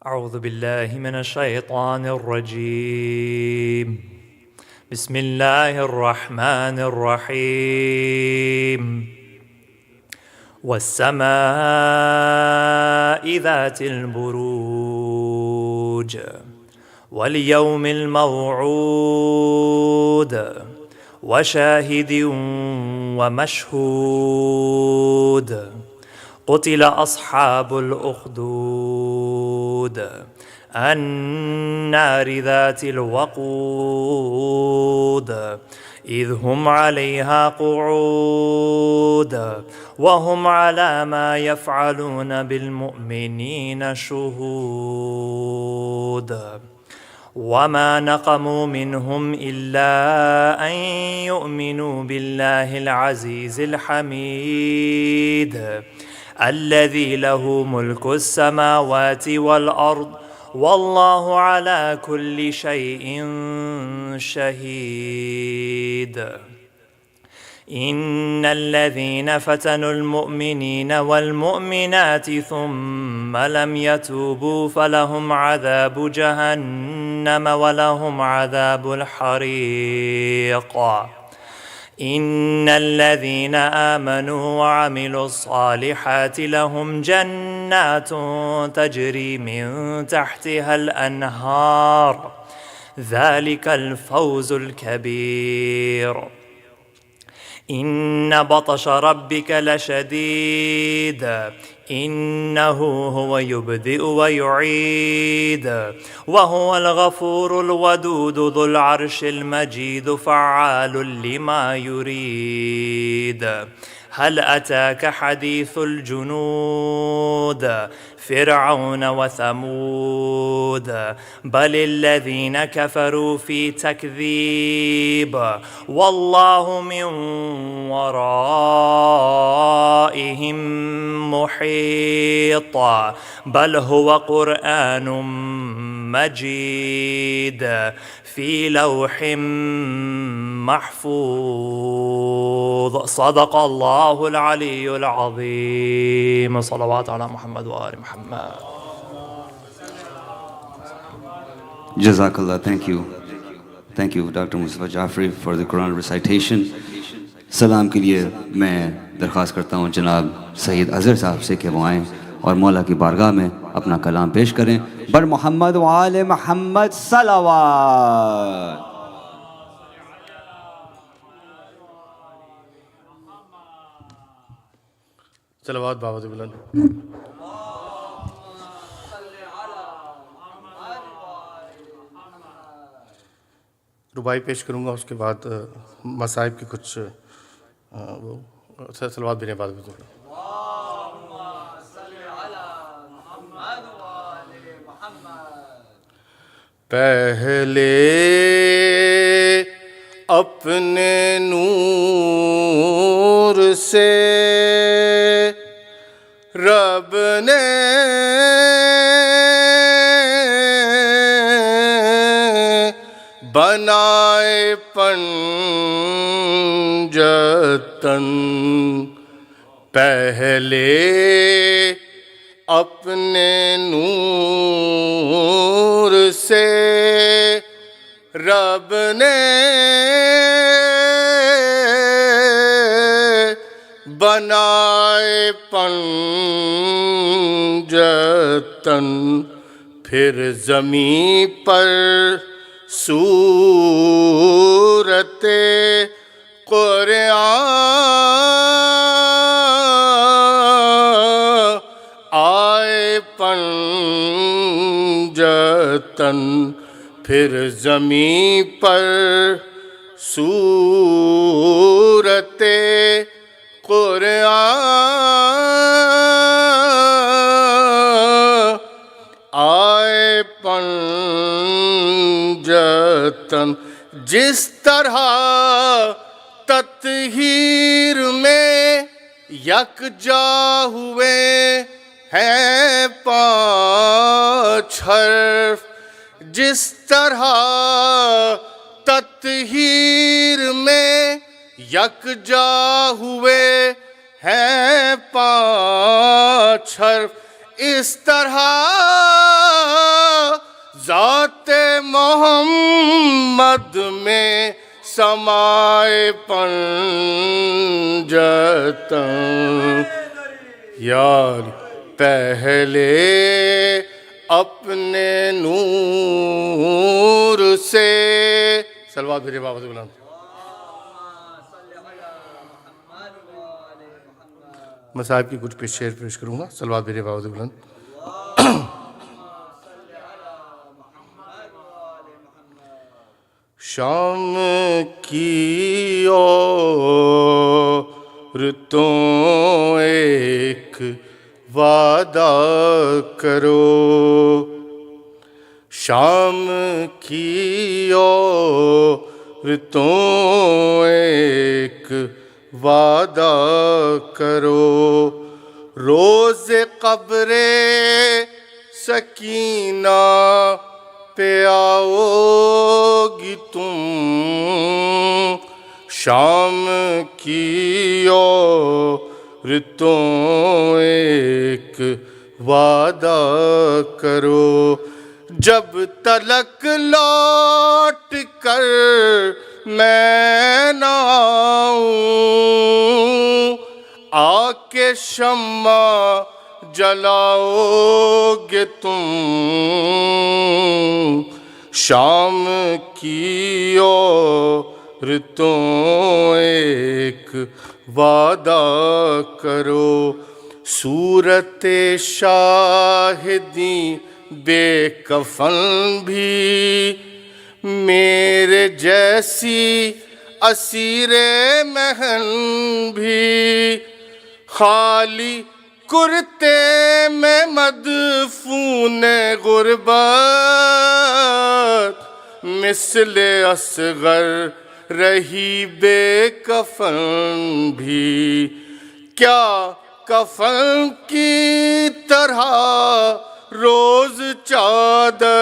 أعوذ بالله من الشيطان الرجيم بسم الله الرحمن الرحيم والسماء ذات البروج واليوم الموعود وشاهد ومشهود قتل أصحاب الأخدود النار ذات الوقود إذ هم عليها قعود وهم على ما يفعلون بالمؤمنين شهود وما نقموا منهم إلا أن يؤمنوا بالله العزيز الحميد الذي له ملك السماوات والأرض والله على كل شيء شهيد إن الذين فتنوا المؤمنين والمؤمنات ثم لم يتوبوا فلهم عذاب جهنم ولهم عذاب الحريق إن الذين آمنوا وعملوا الصالحات لهم جنات تجري من تحتها الأنهار ذلك الفوز الكبير إن بطش ربك لشديد إنه هو يبدئ ويعيد وهو الغفور الودود ذو العرش المجيد فعال لما يريد هل أتاك حديث الجنود فرعون وثمود بل الذين كفروا في تكذيب والله من ورائهم محيط بل هو قرآن مجيد في لوح محفوظ صدق الله العلي العظيم صلوات على محمد وآل محمد. Jazakallah, thank you. Thank you, Dr. Mustafa Jafri, for the Quran recitation. سلام کے لیے میں درخواست کرتا ہوں جناب سید اظہر صاحب سے کہ وہ آئیں اور مولا کی بارگاہ میں اپنا کلام پیش کریں. بر محمد وآل محمد صلوات. صلوات بابا بلند. ربائی پیش کروں گا، اس کے بعد مصائب کی کچھ وہ صلوات بھی بعد میں. پہلے اپنے نور سے رب نے بنائے پنجتن، پہلے اپنے نور سے رب نے بنائے پنجتن، پھر زمین پر صورت قرآن آئے پنجتن، پھر زمین پر صورت قرآن آئے پنجتن. جس طرح تطہیر میں یکجا ہوئے ہیں پانچ حرف، جس طرح تطہیر میں یکجا ہوئے ہیں پانچ حرف، اس طرح محمد میں سمائے پنجتن یار پہلے اپنے نور سے صلوات بھیجے بابا سے بلند. میں صاحب کی کچھ شعر پیش کروں گا. صلوات بھیجے بابا سے بلند. شام کی عورتوں ایک وعدہ کرو, شام کی عورتوں ایک وعدہ کرو, روز قبر سکینہ پہ آؤ گی تم, شام کی عورتوں ایک وعدہ کرو, جب تلک لوٹ کر میں نہ آؤں, آ کے شمع جلاؤ گے تم, شام کی عورتوں ایک وعدہ کرو, صورت شاہدی بے کفن بھی میرے جیسی اسیر محن بھی, خالی کرتے میں مدفون غربت مثل اصغر رہی بے کفن بھی, کیا کفن کی طرح روز چادر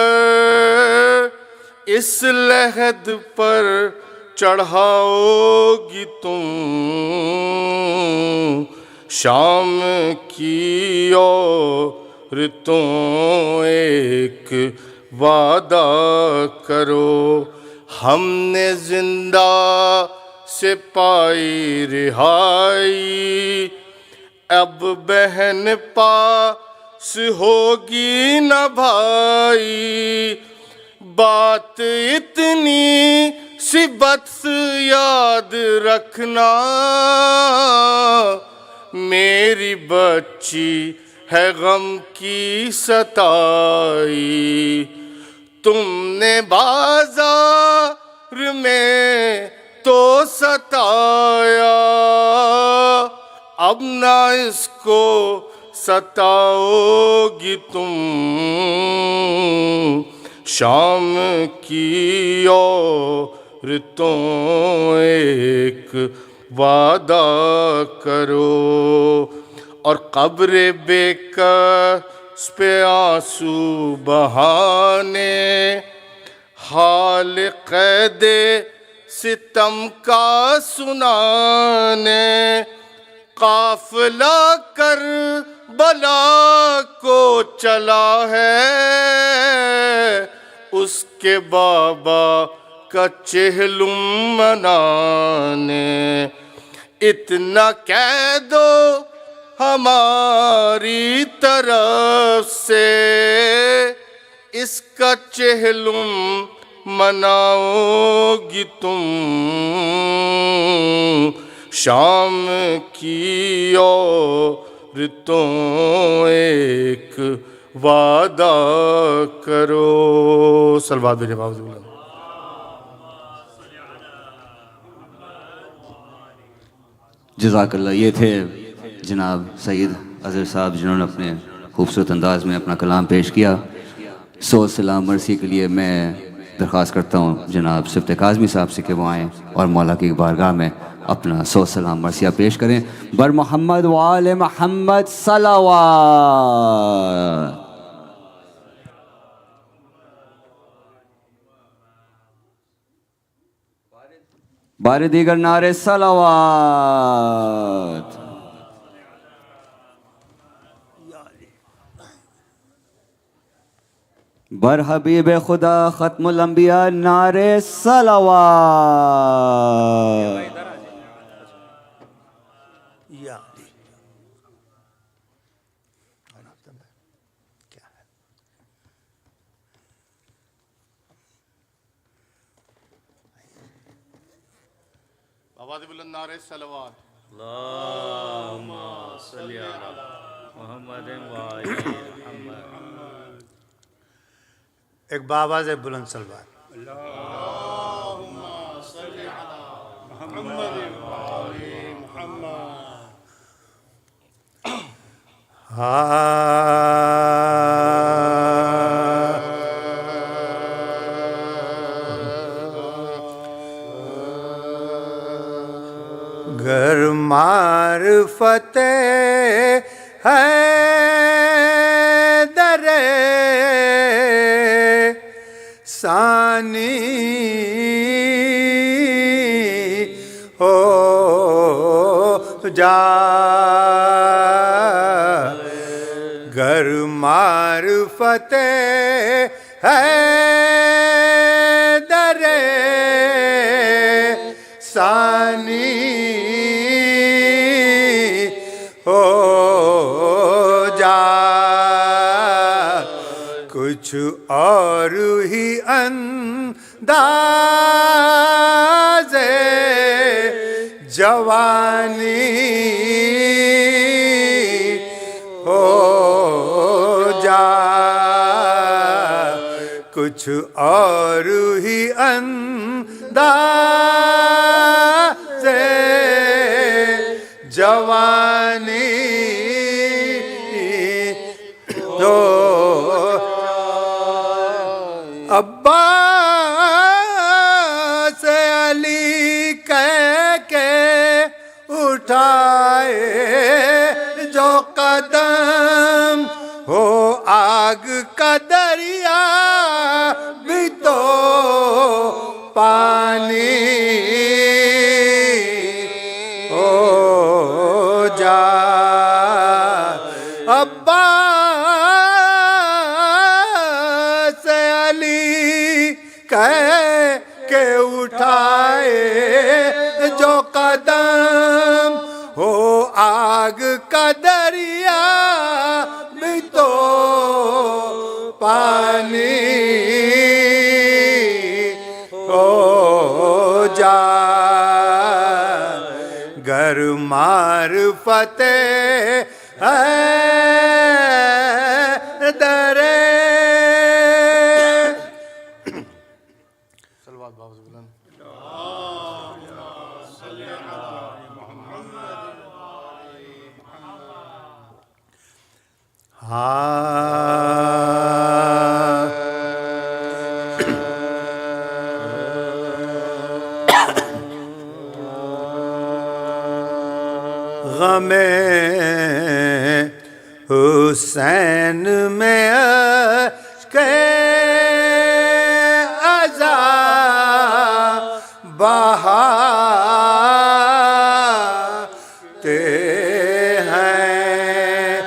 اس لحد پر چڑھاؤ گی تم, شام کی عورتوں ایک وعدہ کرو, ہم نے زندہ سے پائی رہائی, اب بہن پاس ہوگی نہ بھائی, بات اتنی سی بس یاد رکھنا, میری بچی ہے غم کی ستائی, تم نے بازار میں تو ستایا, اب نہ اس کو ستاؤ گی تم, شام کی عورتوں ایک وعدہ کرو, اور قبر بے کس پہ آنسو بہانے, حال قید ستم کا سنانے, قافلہ کربلا کو چلا ہے, اس کے بابا کا چہلم منانے, اتنا کہہ دو ہماری طرف سے, اس کا چہلم مناؤ گی تم, شام کی عورتوں ایک وعدہ کرو. صلوات بھیجے بابا سے بلند. جزاک اللہ. یہ تھے جناب سید اظہر صاحب جنہوں نے اپنے خوبصورت انداز میں اپنا کلام پیش کیا. سو سلام مرسی کے لیے میں درخواست کرتا ہوں جناب صفت کاظمی صاحب سے کہ وہ آئیں اور مولا کی بارگاہ میں اپنا سو سلام مرثیہ پیش کریں. بر محمد وآل محمد صلوات. بار دیگر نعرے صلوات. بر حبیب خدا ختم الانبیاء نعرے صلوات. آواز بلند نعرہ صلوات. اللہم صلی علی محمد وآل محمد. ایک باواز بلند سلوات. اللہم صلی علی محمد وآل محمد. گر معرفت ہے در ثانی ہو جا، گر معرفت ہے در ثانی ہو جا، کچھ اور ہی انداز جوانی ہو جا، کچھ اور ہی انداز جوانی ہو. عباس علی کہہ کے اٹھائے جو قدم، ہو آگ کا دریا بھی تو پانی ہو جا. عباس علی کہہ کے اٹھائے جو قدم، ہو آگ کا دریا بھی تو پانی ہو جا، گر معرفت ہے در صلوات باواز بلند. غم حسین میں اشک عزا بہاتے ہیں،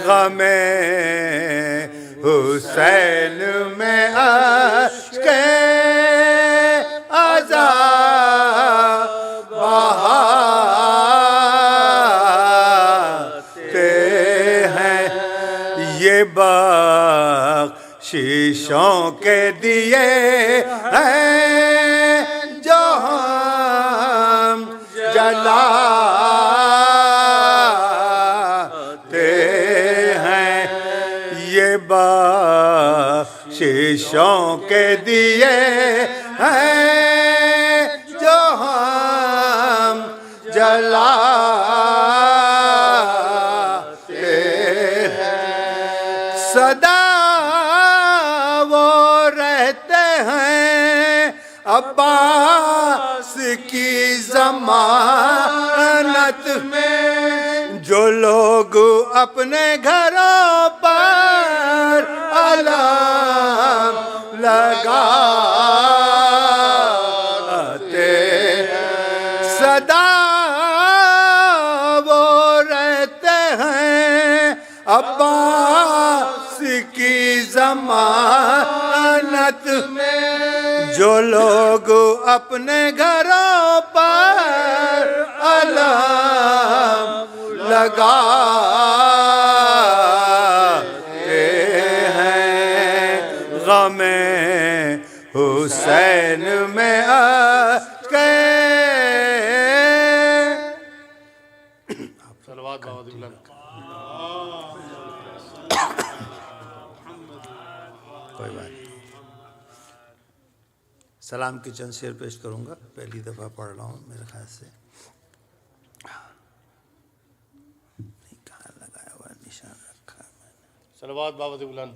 غم حسین میں اشک عزا بہاتے ہیں، یہ بخششوں کے دیے ہیں جو ہم جلاتے ہیں، یہ بخششوں کے دیے ہیں جو ہم جلاتے ہیں. صدا وہ رہتے ہیں عباس کی ضمانت میں، جو لوگ اپنے گھروں پر علم لگاتے ہیں. صدا وہ رہتے ہیں عباس کی ضمانت قیامت میں جو لوگ اپنے گھروں پر علام لگاتے ہیں غم حسین میں آ کے صلوات بابا دیولان کوئی بات نہیں. سلام کے چند شعر پیش کروں گا. پہلی دفعہ پڑھ رہا ہوں میرے خیال سے. کہاں لگایا ہوا نشان رکھا ہے میں نے. صلوات بابا دیولان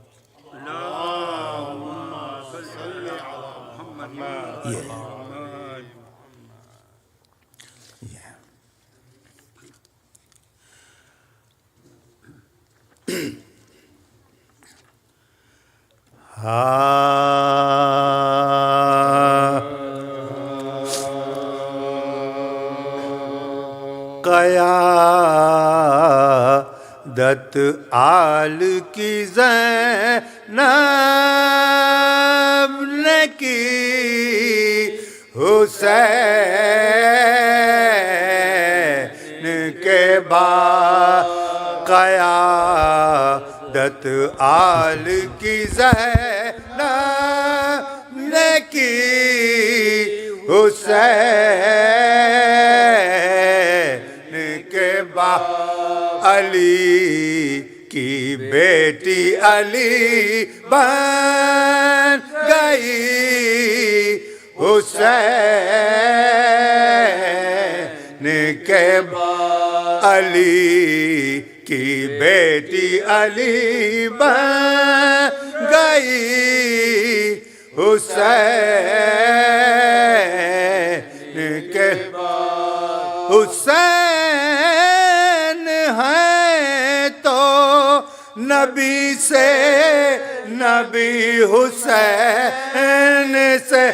قیادت آل کی زینب نے کی حسین کے بعد قیادت آل کی زینب نے کی حسین کے بعد علی کی بیٹی علی بن گئی حسین کے بعد علی کی بیٹی علی بن گئی حسین کے بعد حسین ہے تو نبی سے نبی حسین سے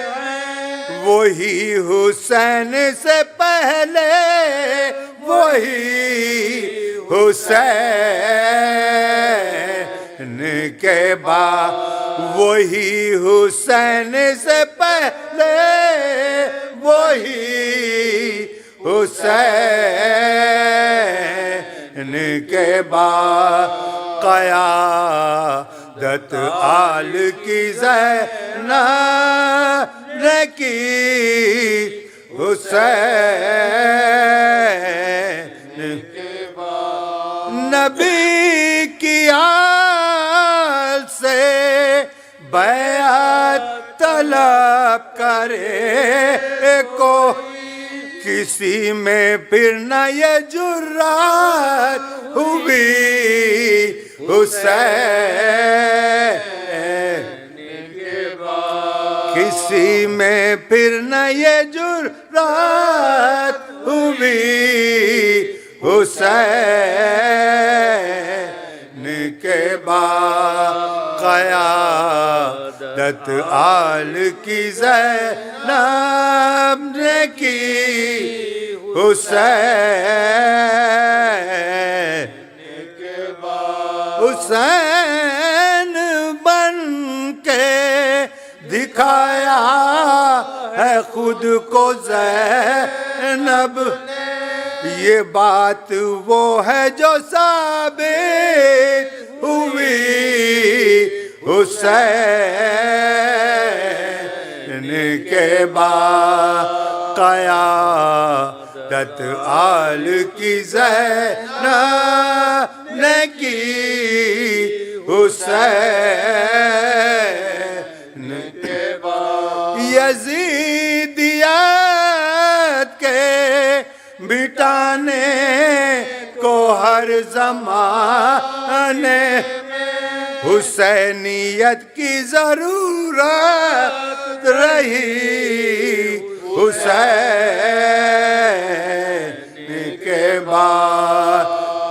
وہی حسین سے پہلے وہی حسین کے بعد وہی حسین سے پہلے وہی حسین کے بعد قیادت آل کی زینب نے کی حسین کے بعد نبی کی آل سے بیعت طلب کرے کو کسی میں پھر نہ یہ جرات ہوئی حسین کے بعد کسی میں پھر نہ یہ جرات ہوئی حسین کے بعد قیادت آل کی زینب نے کی حسین کے بعد حسین بن کے دکھایا ہے خود کو زینب یہ بات وہ ہے جو ثابت ہوئی حسین کے بعد قیادت آل کی زینب نے کی حسین کے بعد یزیدیت کے مٹانے کو ہر زمانے حسینیت کی ضرورت رہی حسین کے بعد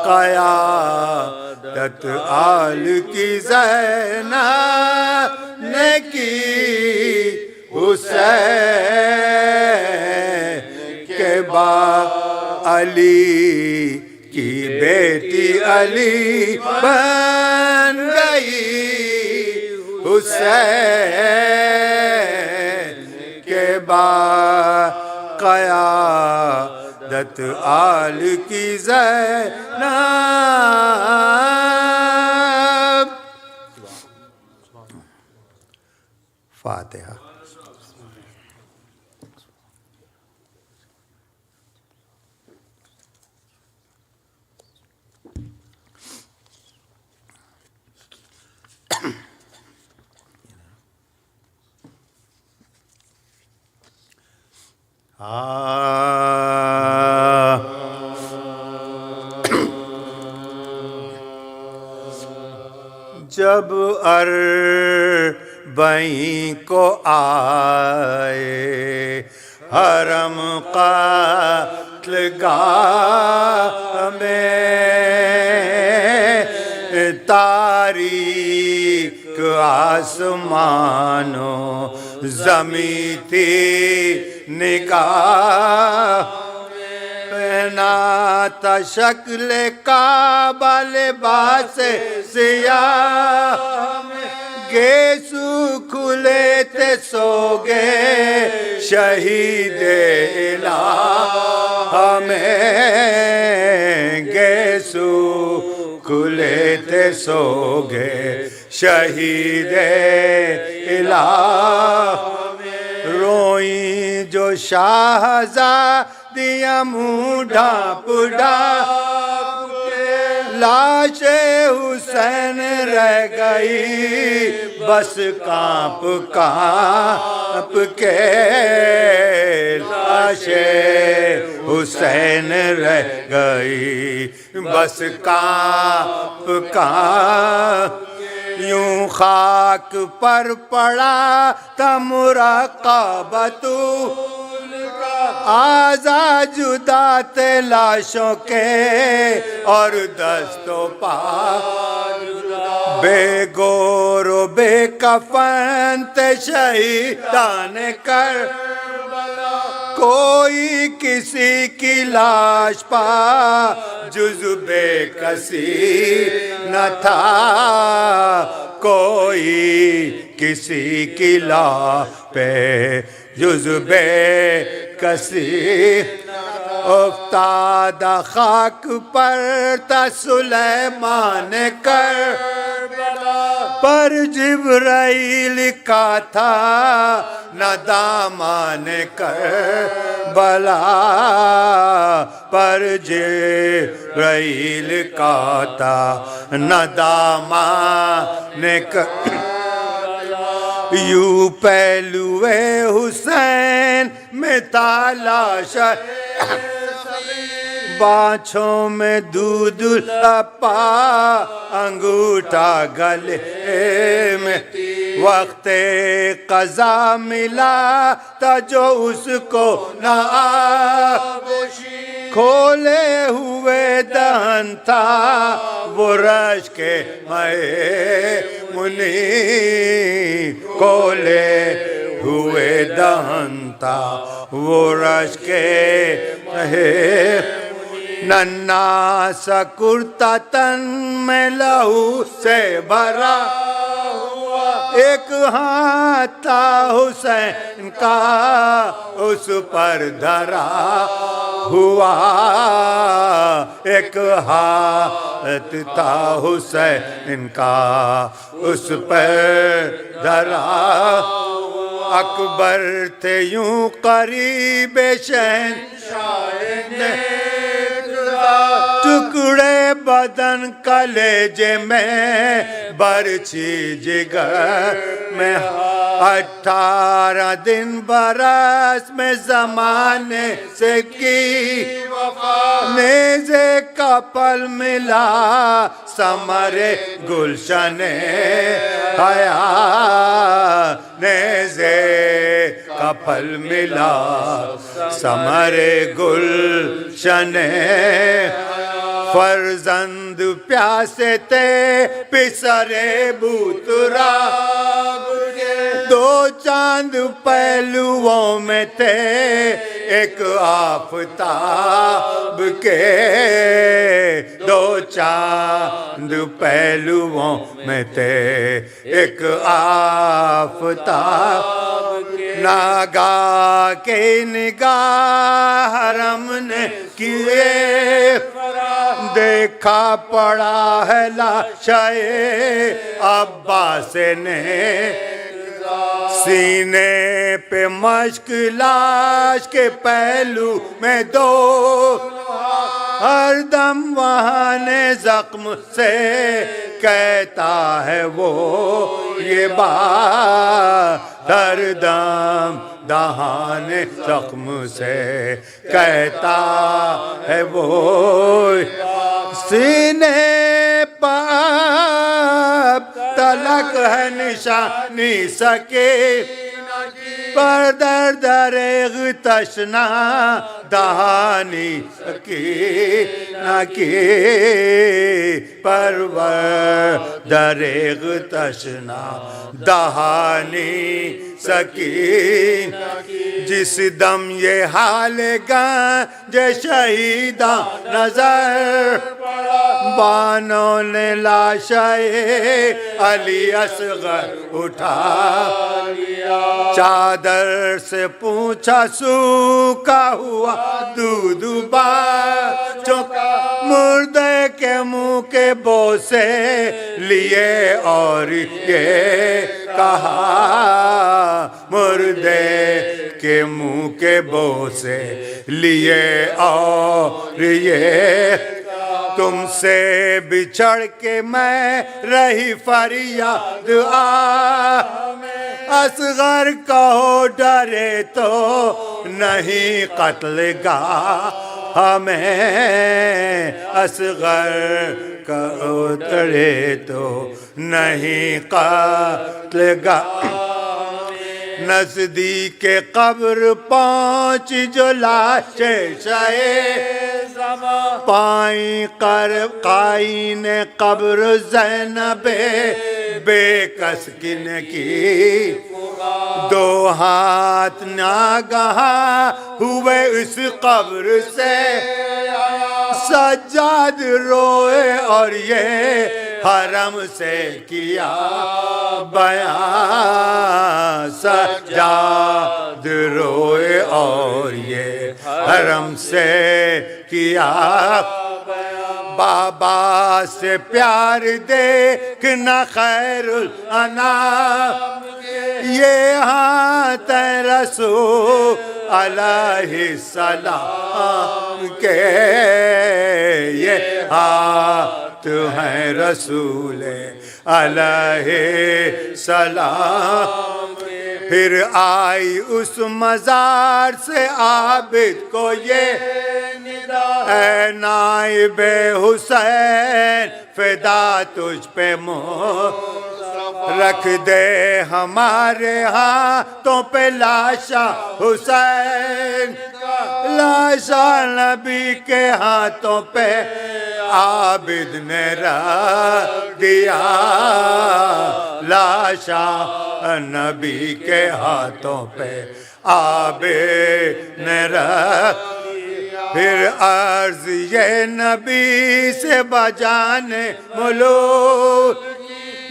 قیادت آل کی زینب نے کی حسین کے بعد علی کی بیٹی علی بن گئی حسین کے بعد قیادت آل کی زینب. فاتحہ. جب اربعین کو آئے حرم قتل گاہ میں، تاریک آسمانوں زمیں تھی نگاہ، پہنا تھا شکل کعبہ لباس سیاہ، گیسو کھلے تھے سو گئے شہید الہ میں، گیسو کھلے تھے سو گئے شہید الہ، روئیں جو شاہزادیاں منہ ڈھانپ ڈھانپ کے، لاش حسین رہ گئی بس کانپ کانپ کے، لاش حسین رہ گئی بس کانپ کانپ، یوں خاک پر پڑا تھا مراقبۃ آزاد، جدا تھے لاشوں کے اور دست و پا، بے گور و بے کفن تھے شہیدان کربلا، کوئی کسی کی لاش پا جز بے کسی نہ تھا، کوئی کسی کی لاش پہ جز بے کسی، افتادہ خاک پر تھا سلیمان کربلا، پر جبرائیل کا تھا نہ دامان کربلا، پر جبرائیل کا تھا نہ دامان کربلا، یوں پہلوئے حسین میں تالاش، بانچھوں میں دودھ لپا انگوٹھا گلے میں، وقت قضا ملا تھا جو اس کو نہ کھولے ہوئے دہن تھا وہ رش کے میمونی، کھولے ہوئے دہن تھا وہ رش کے ننا سا کرتا تن میں لہو سے بھرا ہوا، ایک ہاتھ تھا حسین کا اس پر دھرا ہوا، ایک ہاتھ تھا حسین کا اس پر دھرا، اکبر تھے یوں قریب شہنشاہ نے، ٹکڑے بدن کلیجے میں برچھی جگر میں، 18 دن برس میں زمانے سے کی نیزے کا پل ملا ثمر گلشن حیا، نیزے کا پھل ملا ثمر گلشن، فرزند پیاسے تھے پسرے بوترا، دو چاند پہلوؤں میں تھے ایک آفتاب کے دو چاند پہلوؤں میں تھے ایک آفتاب ناگاہ کے نگاہ حرم نے کیے دیکھا پڑا ہے لاشائے عباس نے سینے پہ مشک لاش کے پہلو میں دو ہر دم وہاں نے زخم سے کہتا ہے وہ یہ بات ہر دم دہان زخم سے کہتا ہے وہ سینے پر تلک ہے نشانی سکے پر در دریغ تشنا دہانی سکینہ کی پرور دریغ تشنا دہانی سکینہ جس دم یہ حال گنج شہیداں نظر بانوں نے لاشائے علی اصغر اٹھا چادر سے پوچھا سوکھا ہوا دودھ بچوں کا مردے کے منہ کے بوسے لیے اور یہ کہا مردے کے منہ کے بوسے لیے اور یہ تم سے بچھڑ کے میں رہی فریاد اصغر کہو ڈرے تو نہیں قتل گاہ ہمیں اصغر کہو ڈرے تو نہیں قتل گاہ نزدیک قبر پہنچ جو لاشیں شائے پائیں قائن قبر زینب بے کس کن کی دو ہاتھ ناگہاں ہوئے اس قبر سے سجاد روئے اور یہ حرم سے کیا بیان سجاد روئے اور یہ حرم سے کیا بابا سے پیار دیکھنا خیر الانام یہ ہاتھ رسول علیہ السلام کے یہ ہاتھ ہیں رسول علیہ السلام پھر آئی اس مزار سے عابد کو یہ اے نائب حسین فدا تجھ پہ منہ رکھ دے ہمارے ہاتھوں پہ لاشا حسین لاشا نبی کے ہاتھوں پہ عابد نے رکھ دیا لاشا نبی کے ہاتھوں پہ عابد نے رکھ پھر عرض یہ نبی سے بجانے ملوک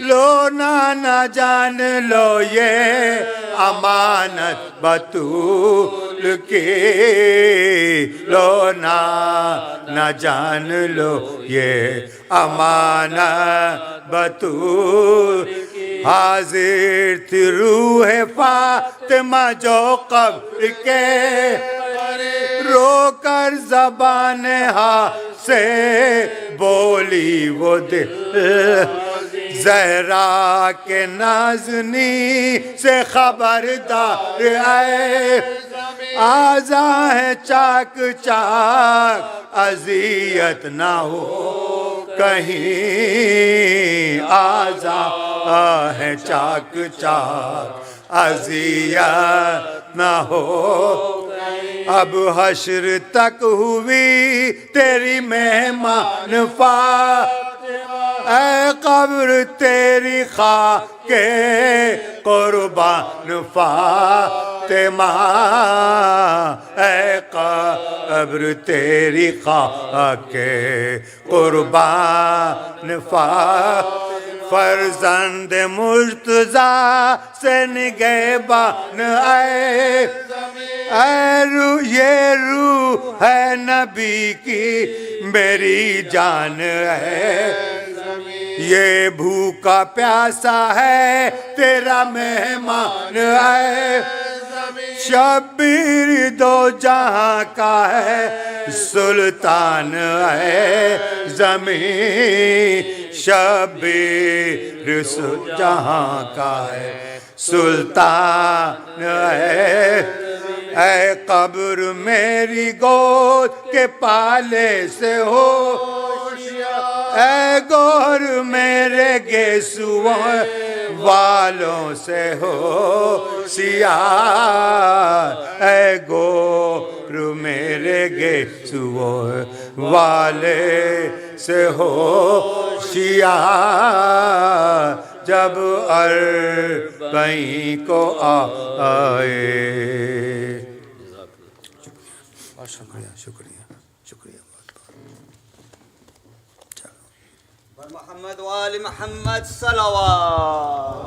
لو نہ جان لو یہ امانت بطول کی لو نہ جان لو یہ امانت بطول حاضر تھی روح فاطمہ جو قبر کے رو کر زبان سے بولی وہ دل زہرا کے نازنی سے خبردار ہے آزا ہے چاک چاک اذیت نہ ہو کہیں آزا ہے چاک چاک اذیت نہ ہو اب حشر تک ہوئی تیری مہمان فاطمہ ऐ कब्र तेरी खाके कुर्बान फातिमा, ऐ कब्र तेरी खाके कुर्बान फर्जंद मुर्तजा से निगहबान आए, ये रूह है नबी की मेरी जान है, ये भूखा प्यासा है तेरा मेहमान है, शब्बीर दो जहां का है सुल्तान है ज़मीं, शब्बीर जहां का है सुल्तान है, ऐ कब्र मेरी गोद के पाले से हो, ऐ गौर मेरे गेसुओं वालों से हो सियार, ऐ गौर मेरे गेसुओं वाले से हो सियार, जब अरबईं को आए। शुक्रिया शुक्रिया शुक्रिया। मोहम्मद वाले मोहम्मद सलावत।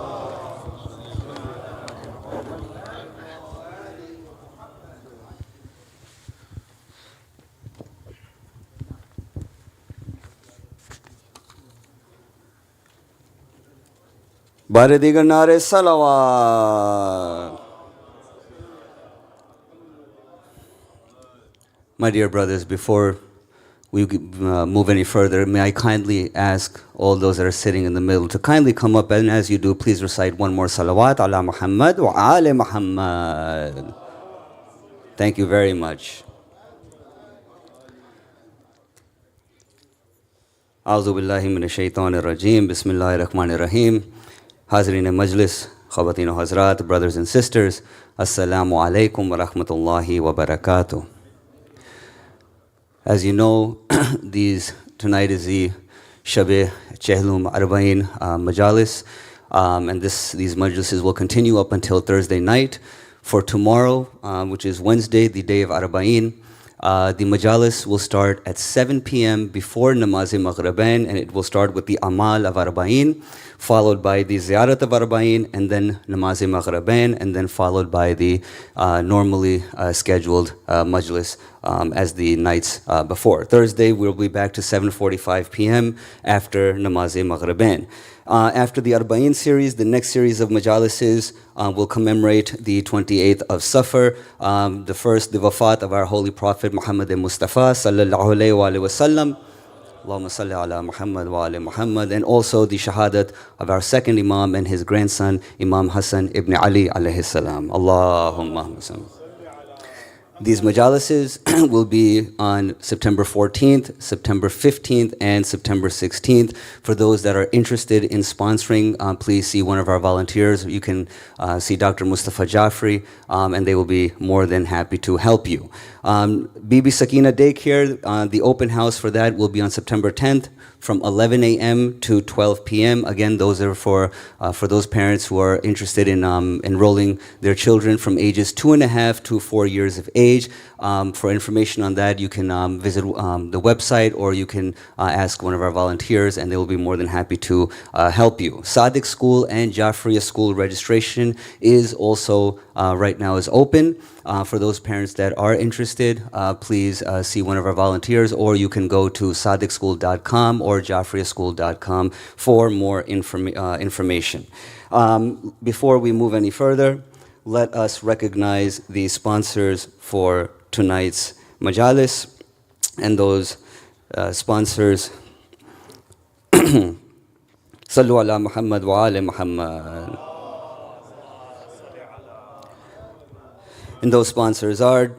बारे दीगर नारे सलावत। My dear brothers, before we move any further, may I kindly ask all those that are sitting in the middle to kindly come up, and as you do, please recite one more salawat ala Muhammad wa ali Muhammad. Thank you very much. A'udhu billahi minash shaitanir rajeem. Bismillahir rahmanir rahim. Hazreen majlis, khawateen o hazrat, brothers and sisters, assalamu alaikum wa rahmatullahi wa barakatuh. As you know, tonight is the Shab-e Chehlum Arbaeen Majalis, and these majlises will continue up until Thursday night. For tomorrow, which is Wednesday, the day of Arbaeen, the Majalis will start at 7 p.m. before Namaz-e-Maghribain, and it will start with the Amal of Arbaeen, followed by the Ziyarat of Arbaeen, and then Namaz-e-Maghribain, and then followed by the normally scheduled Majlis as the nights before. Thursday, we'll be back to 7:45 p.m. after Namaz-e-Maghribain. After the Arbaeen series, the next series of majalises will commemorate the 28th of Safar, the wafat of our Holy Prophet Muhammad Mustafa sallallahu alayhi wa sallam. Allahumma salli ala Muhammad wa ala Muhammad, and also the shahadat of our second Imam and his grandson, Imam Hossein ibn Ali alayhi salam. Allahumma salli. These majalises will be on September 14th, September 15th, and September 16th. For those that are interested in sponsoring, please see one of our volunteers. You can see Dr. Mustafa Jafri, and they will be more than happy to help you. Bibi Sakina Daycare, the open house for that will be on September 10th from 11 a.m. to 12 p.m. Again, those are for those parents who are interested in enrolling their children from ages 2.5 to 4 years of age. For information on that, you can visit the website, or you can ask one of our volunteers, and they will be more than happy to help you. Sadiq School and Jafriya School registration is also right now is open. For those parents that are interested, please see one of our volunteers, or you can go to sadiqschool.com or jafriyaschool.com for more information. Before we move any further, let us recognize the sponsors for tonight's majalis, and those sponsors. Sallu ala Muhammad wa ala Muhammad. And those sponsors are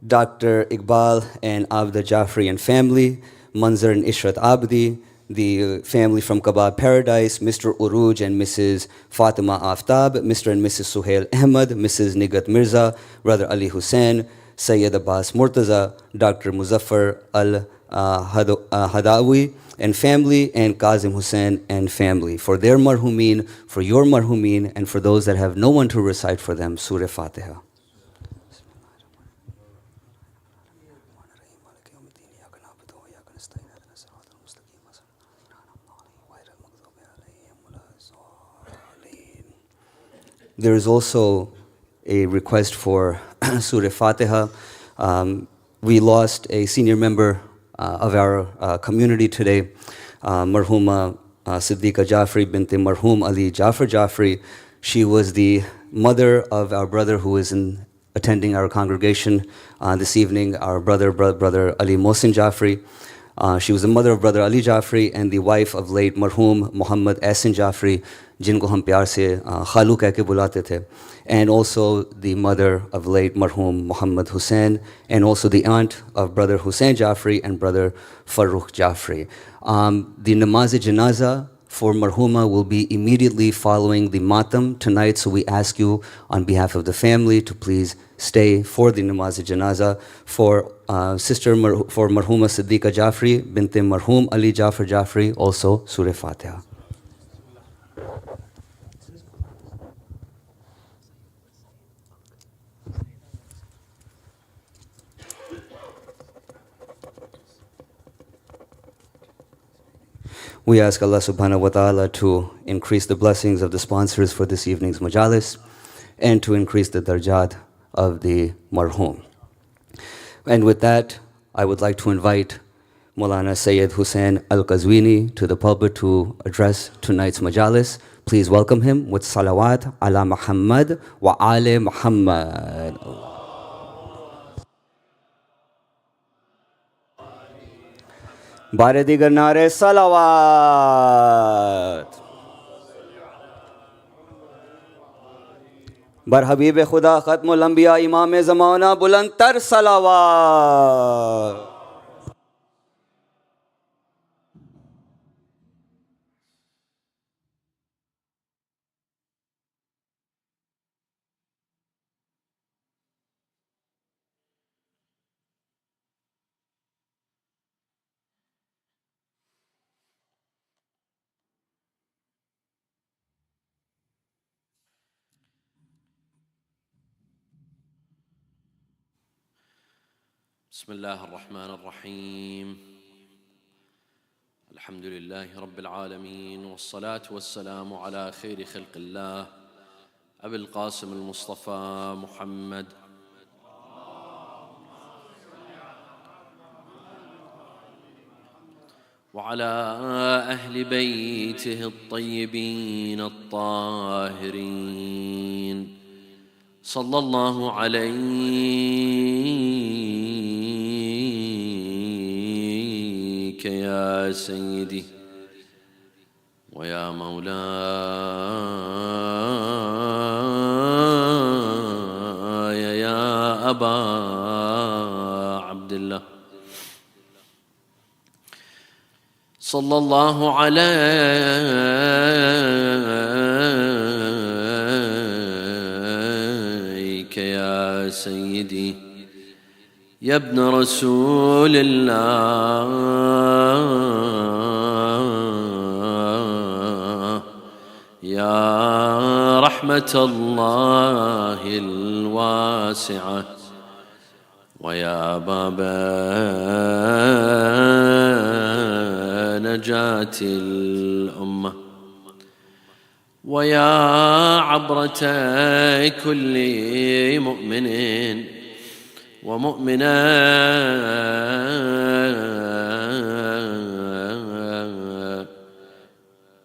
Dr. Iqbal and Abda Jafri and family, Manzar and Ishrat Abdi, the family from Kabab Paradise, Mr. Uruj and Mrs. Fatima Aftab, Mr. and Mrs. Suhail Ahmad, Mrs. Nigat Mirza, Brother Ali Hussain, Sayyid Abbas Murtaza, Dr. Muzaffar Hadawi and family, and Kazim Hussein and family, for their marhumin, for your marhumin, and for those that have no one to recite for them Surah Fatiha. There is also a request for Surah Fatiha. We lost a senior member of our community today, Marhuma Siddiqa Jafri binti Marhum Ali Jafar Jafri. She was the mother of our brother who is attending our congregation this evening, our brother Ali Mohsin Jafri. She was the mother of brother Ali Jafri and the wife of late Marhum Muhammad Ahsan Jafri, जिनको हम प्यार से खालू कह के बुलाते थे, and also the mother of late Marhum Muhammad Hussein, and also the aunt of brother Hussein Jafri and brother Farooq Jafri. The namaz-e-janaza for Marhuma will be immediately following the matam tonight, so we ask you on behalf of the family to please stay for the namaz-e-janaza for for Marhuma Siddiqa Jafri binti Marhum Ali Jafar Jafri, also Surah Fatiha. We ask Allah subhanahu wa ta'ala to increase the blessings of the sponsors for this evening's majalis and to increase the darjat of the marhum. And with that, I would like to invite Maulana Sayyid Hussein Al-Qazwini to the pulpit to address tonight's majalis. Please welcome him with salawat ala Muhammad wa ali Muhammad. बारे दिगर नारे सलावात बर हबीब खुदा ख़त्मुल अंबिया इमाम ज़माना बुलंद तर सलावात. بسم الله الرحمن الرحيم. الحمد لله رب العالمين، والصلاة والسلام على خير خلق الله أبي القاسم المصطفى محمد وعلى أهل بيته الطيبين الطاهرين، صلى الله عليك يا سيدي ويا مولاي يا أبا عبد الله، صلى الله عليك يا سيدي يا ابن رسول الله، يا رحمة الله الواسعة، ويا باب نجاة الأمة، ويا عبرة كل مؤمن ومؤمنة،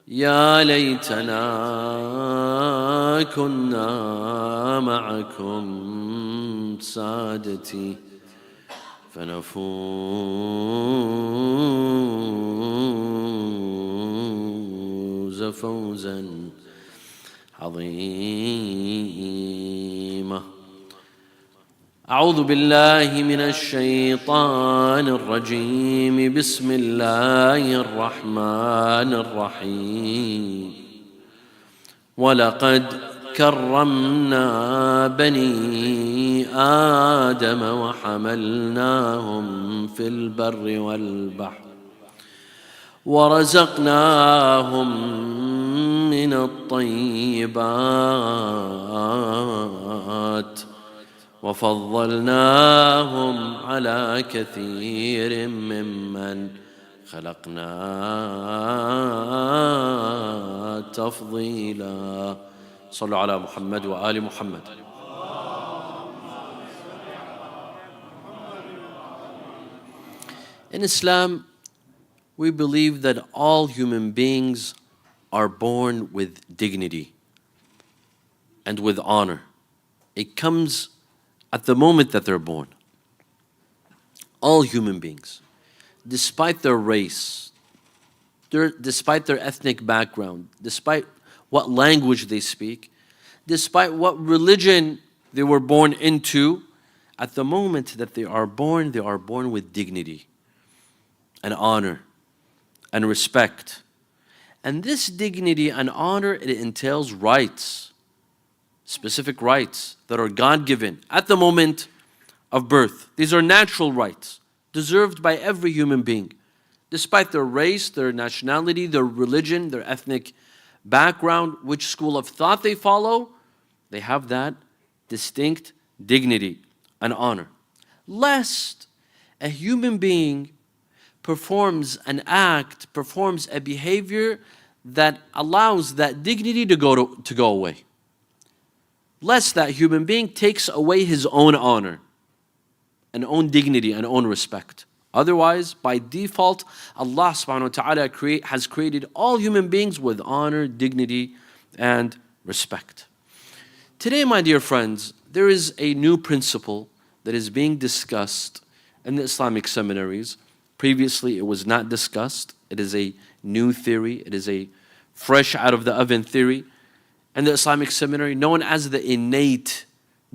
يا ليتنا كنا معكم سادتي فنفوز فوزا عظيما. أعوذ بالله من الشيطان الرجيم، بسم الله الرحمن الرحيم. ولقد كرمنا بني آدم وحملناهم في البر والبحر ورزقناهم من الطيبات وفضلناهم على كثير ممن خلقنا تفضيلا. صلوا على محمد وآل محمد. In Islam, we believe that all human beings are born with dignity and with honor. It comes at the moment that they're born. All human beings, despite their race, despite their ethnic background, despite what language they speak, despite what religion they were born into, at the moment that they are born with dignity and honor and respect. And this dignity and honor, it entails rights, specific rights that are God-given at the moment of birth. These are natural rights deserved by every human being, despite their race, their nationality, their religion, their ethnic background, which school of thought they follow. They have that distinct dignity and honor. Lest a human being performs an act, performs a behavior that allows that dignity to go away. Lest that human being takes away his own honor and own dignity and own respect. Otherwise, by default, Allah subhanahu wa ta'ala has created all human beings with honor, dignity, and respect. Today, my dear friends, there is a new principle that is being discussed in the Islamic seminaries. Previously, it was not discussed. It is a new theory. It is a fresh out of the oven theory in the Islamic seminary, known as the innate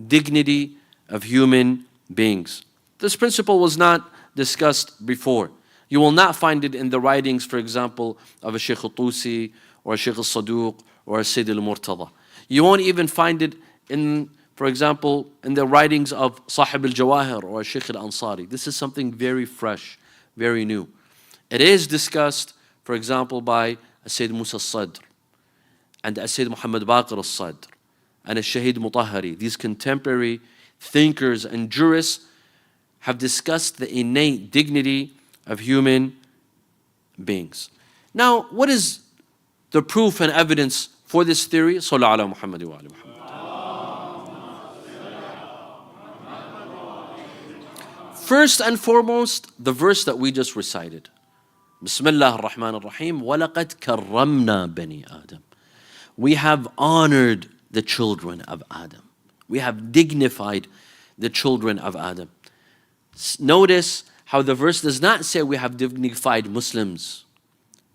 dignity of human beings. This principle was not discussed before. You will not find it in the writings, for example, of a Shaykh al-Tusi or a Shaykh al-Saduq or a Sayyid al-Murtada. You won't even find it in, for example, in the writings of Sahib al-Jawahir or Shaykh al-Ansari. This is something very fresh, very new. It is discussed, for example, by Sayyid Musa al-Sadr and Sayyid Muhammad Baqir al-Sadr and Shahid Mutahari. These contemporary thinkers and jurists have discussed the innate dignity of human beings. Now, what is the proof and evidence for this theory? Sallu ala Muhammad wa ali Muhammad. First and foremost, the verse that we just recited. Bismillah ar-Rahman ar-Rahim. وَلَقَدْ كَرَّمْنَا بَنِي آدَمَ. We have honored the children of Adam. We have dignified the children of Adam. Notice how the verse does not say we have dignified Muslims.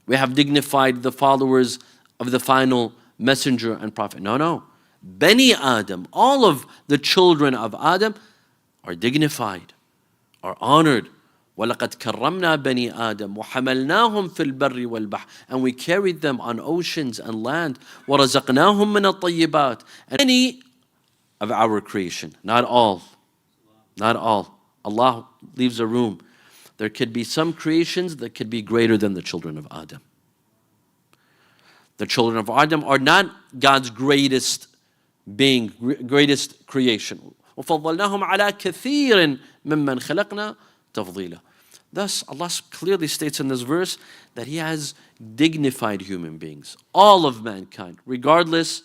We have dignified the followers of the final messenger and prophet. No. Bani Adam, all of the children of Adam are dignified, are honored. وَلَقَدْ كَرَّمْنَا بَنِي آدَمَ وَحَمَلْنَاهُمْ فِي الْبَرِّ وَالْبَحْرِ. And we carried them on oceans and land. وَرَزَقْنَاهُمْ مِنَ الطَّيِّبَاتِ. And any of our creation, not all. Not all. Allah leaves a room. There could be some creations that could be greater than the children of Adam. The children of Adam are not God's greatest being, greatest creation. وَفَضَّلْنَاهُمْ عَلَى كَثِيرٍ مِمَّنْ خَلَقْنَا تَفْضِيلًا. Thus, Allah clearly states in this verse that He has dignified human beings, all of mankind, regardless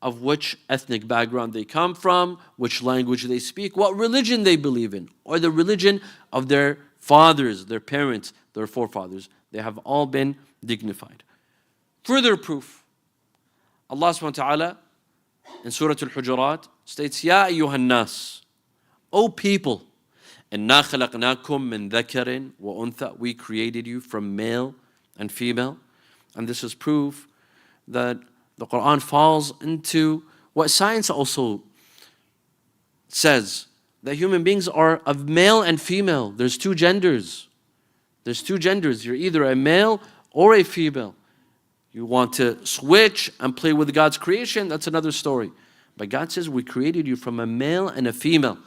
of which ethnic background they come from, which language they speak, what religion they believe in, or the religion of their fathers, their parents, their forefathers. They have all been dignified. Further proof, Allah subhanahu wa ta'ala in Surah Al-Hujurat states, Ya ayyuhan nas, O people, إِنَّا خَلَقْنَاكُم مِّن ذَكَرٍ وَأُنثَى. We created you from male and female. And this is proof that the Quran falls into what science also says, that human beings are of male and female. There's two genders. There's two genders. You're either a male or a female. You want to switch and play with God's creation, that's another story. But God says we created you from a male and a female.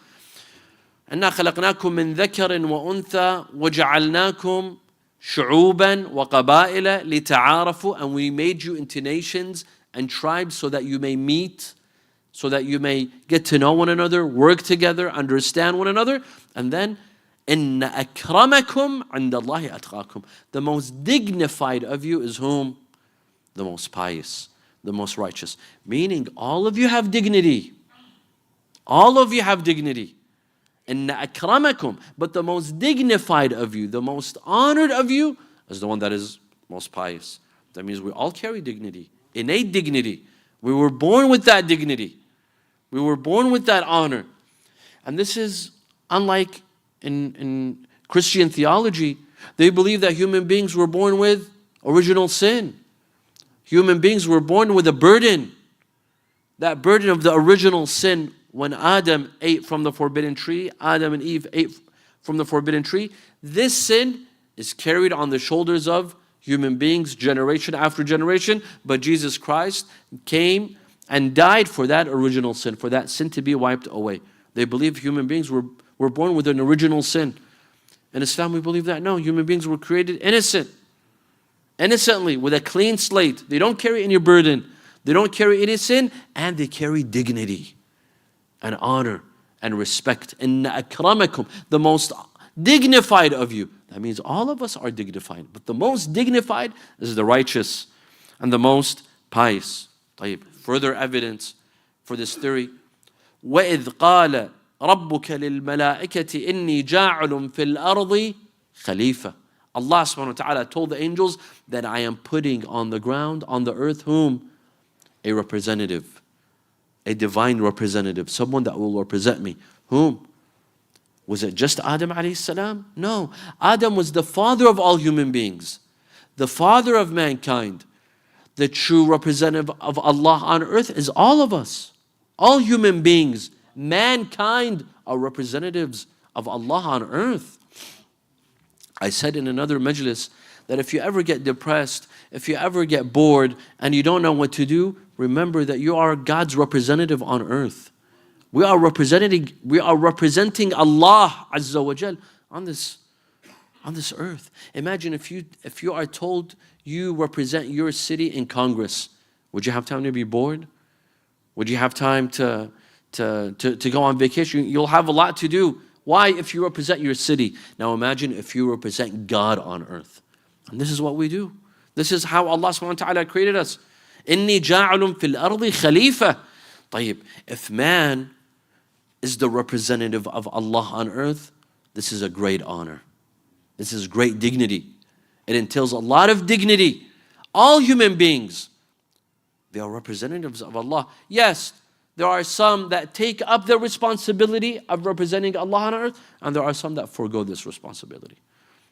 إِنَّا خَلَقْنَاكُم مِّن ذَكَرٍ وَأُنثَى وَجَعَلْنَاكُمْ شُعُوبًا وَقَبَائِلَ لِتَعَارَفُوا. And we made you into nations and tribes so that you may meet, so that you may get to know one another, work together, understand one another. And then, إِنَّ أَكْرَمَكُمْ عِنْدَ اللَّهِ أَتْقَاكُمْ. The most dignified of you is whom? The most pious, the most righteous. Meaning all of you have dignity. All of you have dignity. إِنَّ أَكْرَمَكُمْ. But the most dignified of you, the most honored of you, is the one that is most pious. That means we all carry dignity, innate dignity. We were born with that dignity. We were born with that honor. And this is unlike in Christian theology. They believe that human beings were born with original sin. Human beings were born with a burden. That burden of the original sin when Adam ate from the forbidden tree, Adam and Eve ate from the forbidden tree. This sin is carried on the shoulders of human beings generation after generation. But Jesus Christ came and died for that original sin, for that sin to be wiped away. They believe human beings were born with an original sin. In Islam, we believe that no, human beings were created innocently, with a clean slate. They don't carry any burden. They don't carry any sin, and they carry dignity and honor and respect. Inna akramakum, the most dignified of you. That means all of us are dignified, but the most dignified is the righteous and the most pious. طيب. Further evidence for this theory. وَإِذْ قَالَ رَبُّكَ لِلْمَلَائِكَةِ إِنِّي جَاعِلٌ فِي الْأَرْضِ خَلِيفَةً. Allah subhanahu wa ta'ala told the angels that I am putting on the ground, on the earth, whom? A representative, a divine representative, someone that will represent me. Whom? Was it just Adam alayhi salam? No. Adam was the father of all human beings, the father of mankind. The true representative of Allah on earth is all of us. All human beings, mankind, are representatives of Allah on earth. I said in another majlis that if you ever get depressed, if you ever get bored and you don't know what to do, remember that you are God's representative on earth. We are representing Allah Azza wa Jal on this earth. Imagine if you are told you represent your city in Congress. Would you have time to be bored? Would you have time to go on vacation? You'll have a lot to do. Why? If you represent your city. Now imagine if you represent God on earth. And this is what we do. This is how Allah subhanahu wa ta'ala created us. إِنِّي جَاعِلٌ فِي الْأَرْضِ خَلِيفَةً. طيب, if man is the representative of Allah on earth, this is a great honor. This is great dignity. It entails a lot of dignity. All human beings, they are representatives of Allah. Yes, there are some that take up the responsibility of representing Allah on earth, and there are some that forego this responsibility.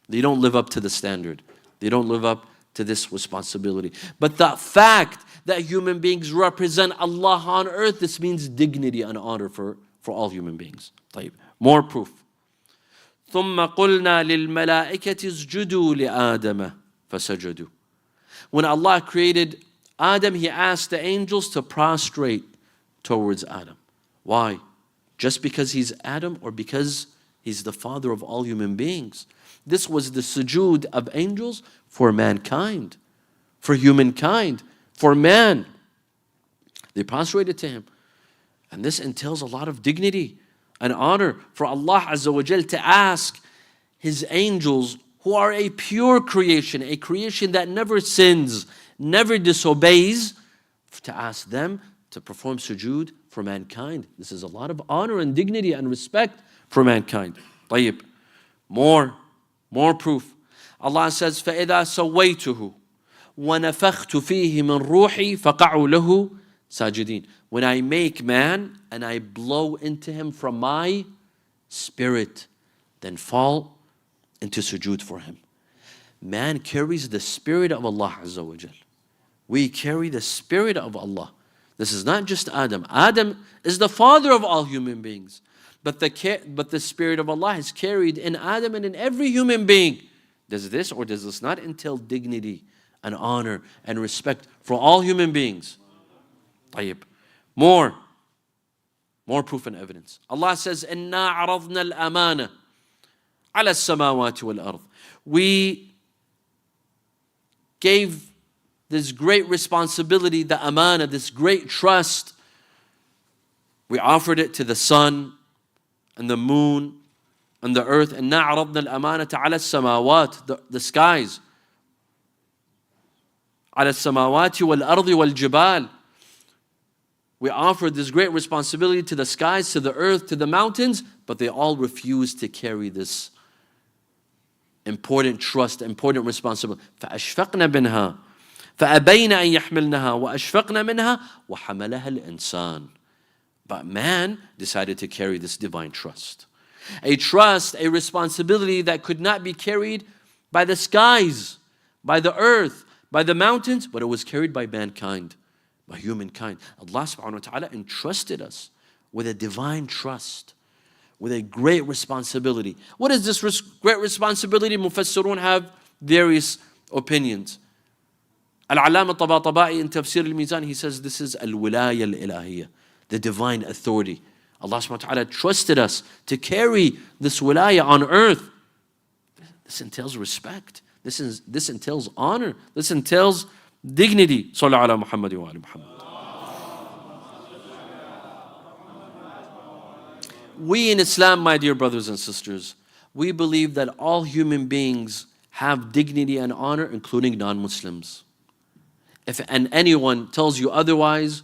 They don't live up to the standard. They don't live up to this responsibility. But the fact that human beings represent Allah on earth, this means dignity and honor for all human beings. طيب. More proof. ثم قلنا للملائكة اسجدوا لآدم فسجدوا. When Allah created Adam, He asked the angels to prostrate towards Adam. Why? Just because he's Adam, or because he's the father of all human beings? This was the sujood of angels for mankind, for humankind, for man. They prostrated to him. And this entails a lot of dignity and honor for Allah Azza wa Jal to ask His angels, who are a pure creation, a creation that never sins, never disobeys, to ask them to perform sujood for mankind. This is a lot of honor and dignity and respect for mankind. طيب. More proof. Allah says, فَإِذَا سَوَّيْتُهُ وَنَفَخْتُ فِيهِ مِنْ رُوحِي فَقَعُوا لَهُ سَاجِدِينَ. When I make man and I blow into him from my spirit, then fall into sujood for him. Man carries the spirit of Allah Azza wa Jal. We carry the spirit of Allah. This is not just Adam. Adam is the father of all human beings. But the spirit of Allah is carried in Adam and in every human being. Does this or does this not entail dignity and honor and respect for all human beings? طيب. More More proof and evidence. Allah says, إِنَّا عَرَضْنَا الْأَمَانَةَ عَلَى السَّمَاوَاتِ وَالْأَرْضِ. We gave this great responsibility, the amana, this great trust. We offered it to the sun and the moon and the earth. إِنَّا عَرَضْنَا الْأَمَانَةَ عَلَى السَّمَاوَاتِ, the skies. عَلَى السَّمَاوَاتِ وَالْأَرْضِ وَالْجِبَالِ. We offered this great responsibility to the skies, to the earth, to the mountains, but they all refused to carry this important trust, important responsibility. فَأَشْفَقْنَا بِنْهَا فَأَبَيْنَ أَن يَحْمِلْنَهَا وَأَشْفَقْنَا مِنْهَا وَحَمَلَهَا الْإِنسَانِ. But man decided to carry this divine trust. A trust, a responsibility that could not be carried by the skies, by the earth, by the mountains, but it was carried by mankind, by humankind. Allah subhanahu wa ta'ala entrusted us with a divine trust, with a great responsibility. What is this great responsibility? Mufassirun have various opinions. Al-Allama Tabatabai in Tafsir al-Mizan, he says this is al-wilaya al-ilahiyya, the divine authority. Allah subhanahu wa ta'ala trusted us to carry this wilaya on earth. This entails respect. This entails honor. This entails dignity. Sallallahu ala Muhammad wa ala Muhammad. We in Islam, my dear brothers and sisters, we believe that all human beings have dignity and honor, including non-Muslims. If anyone tells you otherwise,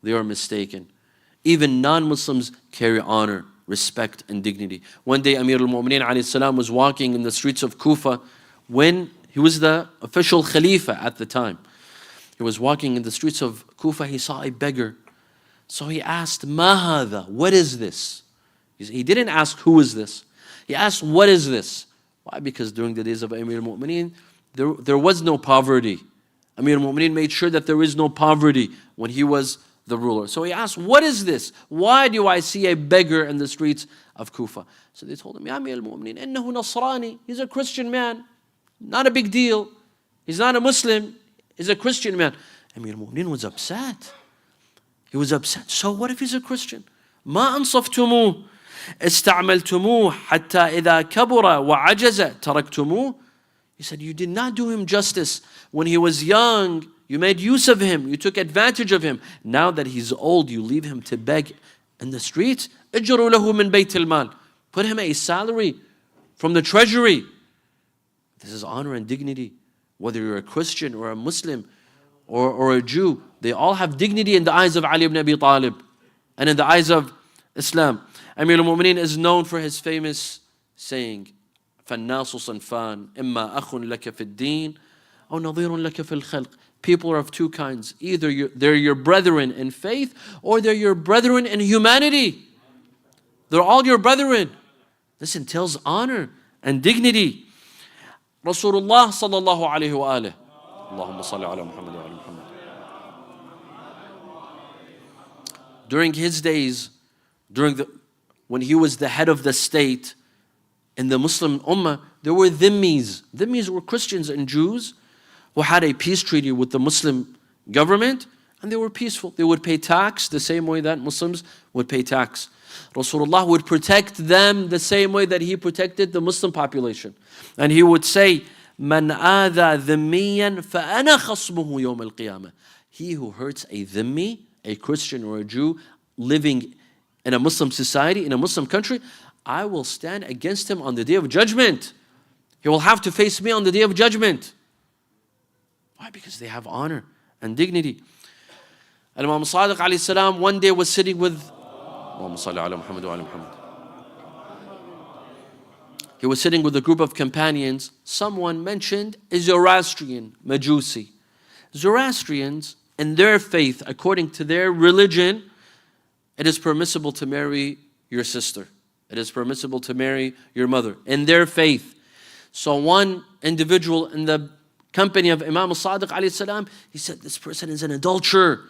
they are mistaken. Even non-Muslims carry honor, respect, and dignity. One day, Amir al-Mu'mineen alayhi salam was walking in the streets of Kufa when he was the official Khalifa at the time. He was walking in the streets of Kufa, he saw a beggar. So he asked, "Ma hadha? What is this?" He didn't ask, "Who is this?" He asked, "What is this?" Why? Because during the days of Amir al-Mu'mineen, there was no poverty. Amir al-Mu'mineen made sure that there is no poverty when he was the ruler. So he asked, "What is this? Why do I see a beggar in the streets of Kufa?" So they told him, "Ya Amir al-Mu'mineen, innahu Nasrani." He's a Christian man. Not a big deal. He's not a Muslim. He's a Christian man. Amir al-Mu'mineen was upset. He was upset. So what if he's a Christian? ما أنصفتموه استعملتموه حتى إذا كبر وعجز تركتموه. He said, you did not do him justice. When he was young, you made use of him. You took advantage of him. Now that he's old, you leave him to beg in the streets. اجروا له من بيت المال. Put him a salary from the treasury. This is honor and dignity. Whether you're a Christian or a Muslim or a Jew, they all have dignity in the eyes of Ali ibn Abi Talib and in the eyes of Islam. Amir al-Mu'mineen is known for his famous saying, فَالنَّاسُ صَنْفَانِ إِمَّا أَخٌ لَكَ فِي الدِّينِ أَوْ نَظِيرٌ لَكَ فِي الْخَلْقِ. People are of two kinds. Either they're your brethren in faith or they're your brethren in humanity. They're all your brethren. This entails honor and dignity. Rasulullah sallallahu alayhi wa alihi. Allahumma salli ala Muhammad wa ala Muhammad. During his days, when he was the head of the state in the Muslim Ummah, there were dhimmis. Dhimmis were Christians and Jews who had a peace treaty with the Muslim government, and they were peaceful. They would pay tax the same way that Muslims would pay tax. Rasulullah would protect them the same way that he protected the Muslim population. And he would say, مَنْ آذَى ذِمِّيًّا فَأَنَا خَصْمُهُ يَوْمَ الْقِيَامَةِ. He who hurts a dhimmi, a Christian or a Jew, living in a Muslim society, in a Muslim country, I will stand against him on the day of judgment. He will have to face me on the day of judgment. Why? Because they have honor and dignity. Imam Sadiq alayhi salam one day was sitting with He was sitting with a group of companions. Someone mentioned a Zoroastrian, Majusi. Zoroastrians, in their faith, according to their religion, it is permissible to marry your sister. It is permissible to marry your mother. In their faith. So one individual in the company of Imam al-Sadiq alayhi salam, he said, this person is an adulterer.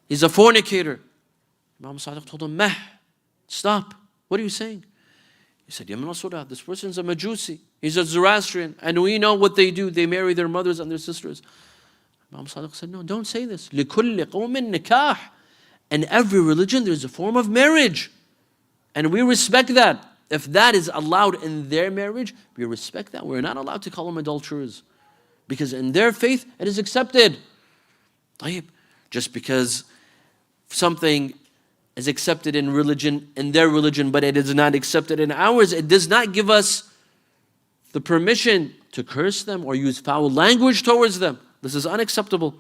He's a fornicator. Imam al-Sadiq told him, Meh, stop. What are you saying? He said, Ya Rasulullah, this person is a Majusi. He's a Zoroastrian. And we know what they do. They marry their mothers and their sisters. Imam al-Sadiq said, no, don't say this. لِكُلِّ قَوْمٍ نِكَاحٍ. in every religion there's a form of marriage. And we respect that. If that is allowed in their marriage, we respect that. We're not allowed to call them adulterers. Because in their faith, it is accepted. طيب, just because something is accepted in religion, in their religion, but it is not accepted in ours, it does not give us the permission to curse them or use foul language towards them. This is unacceptable.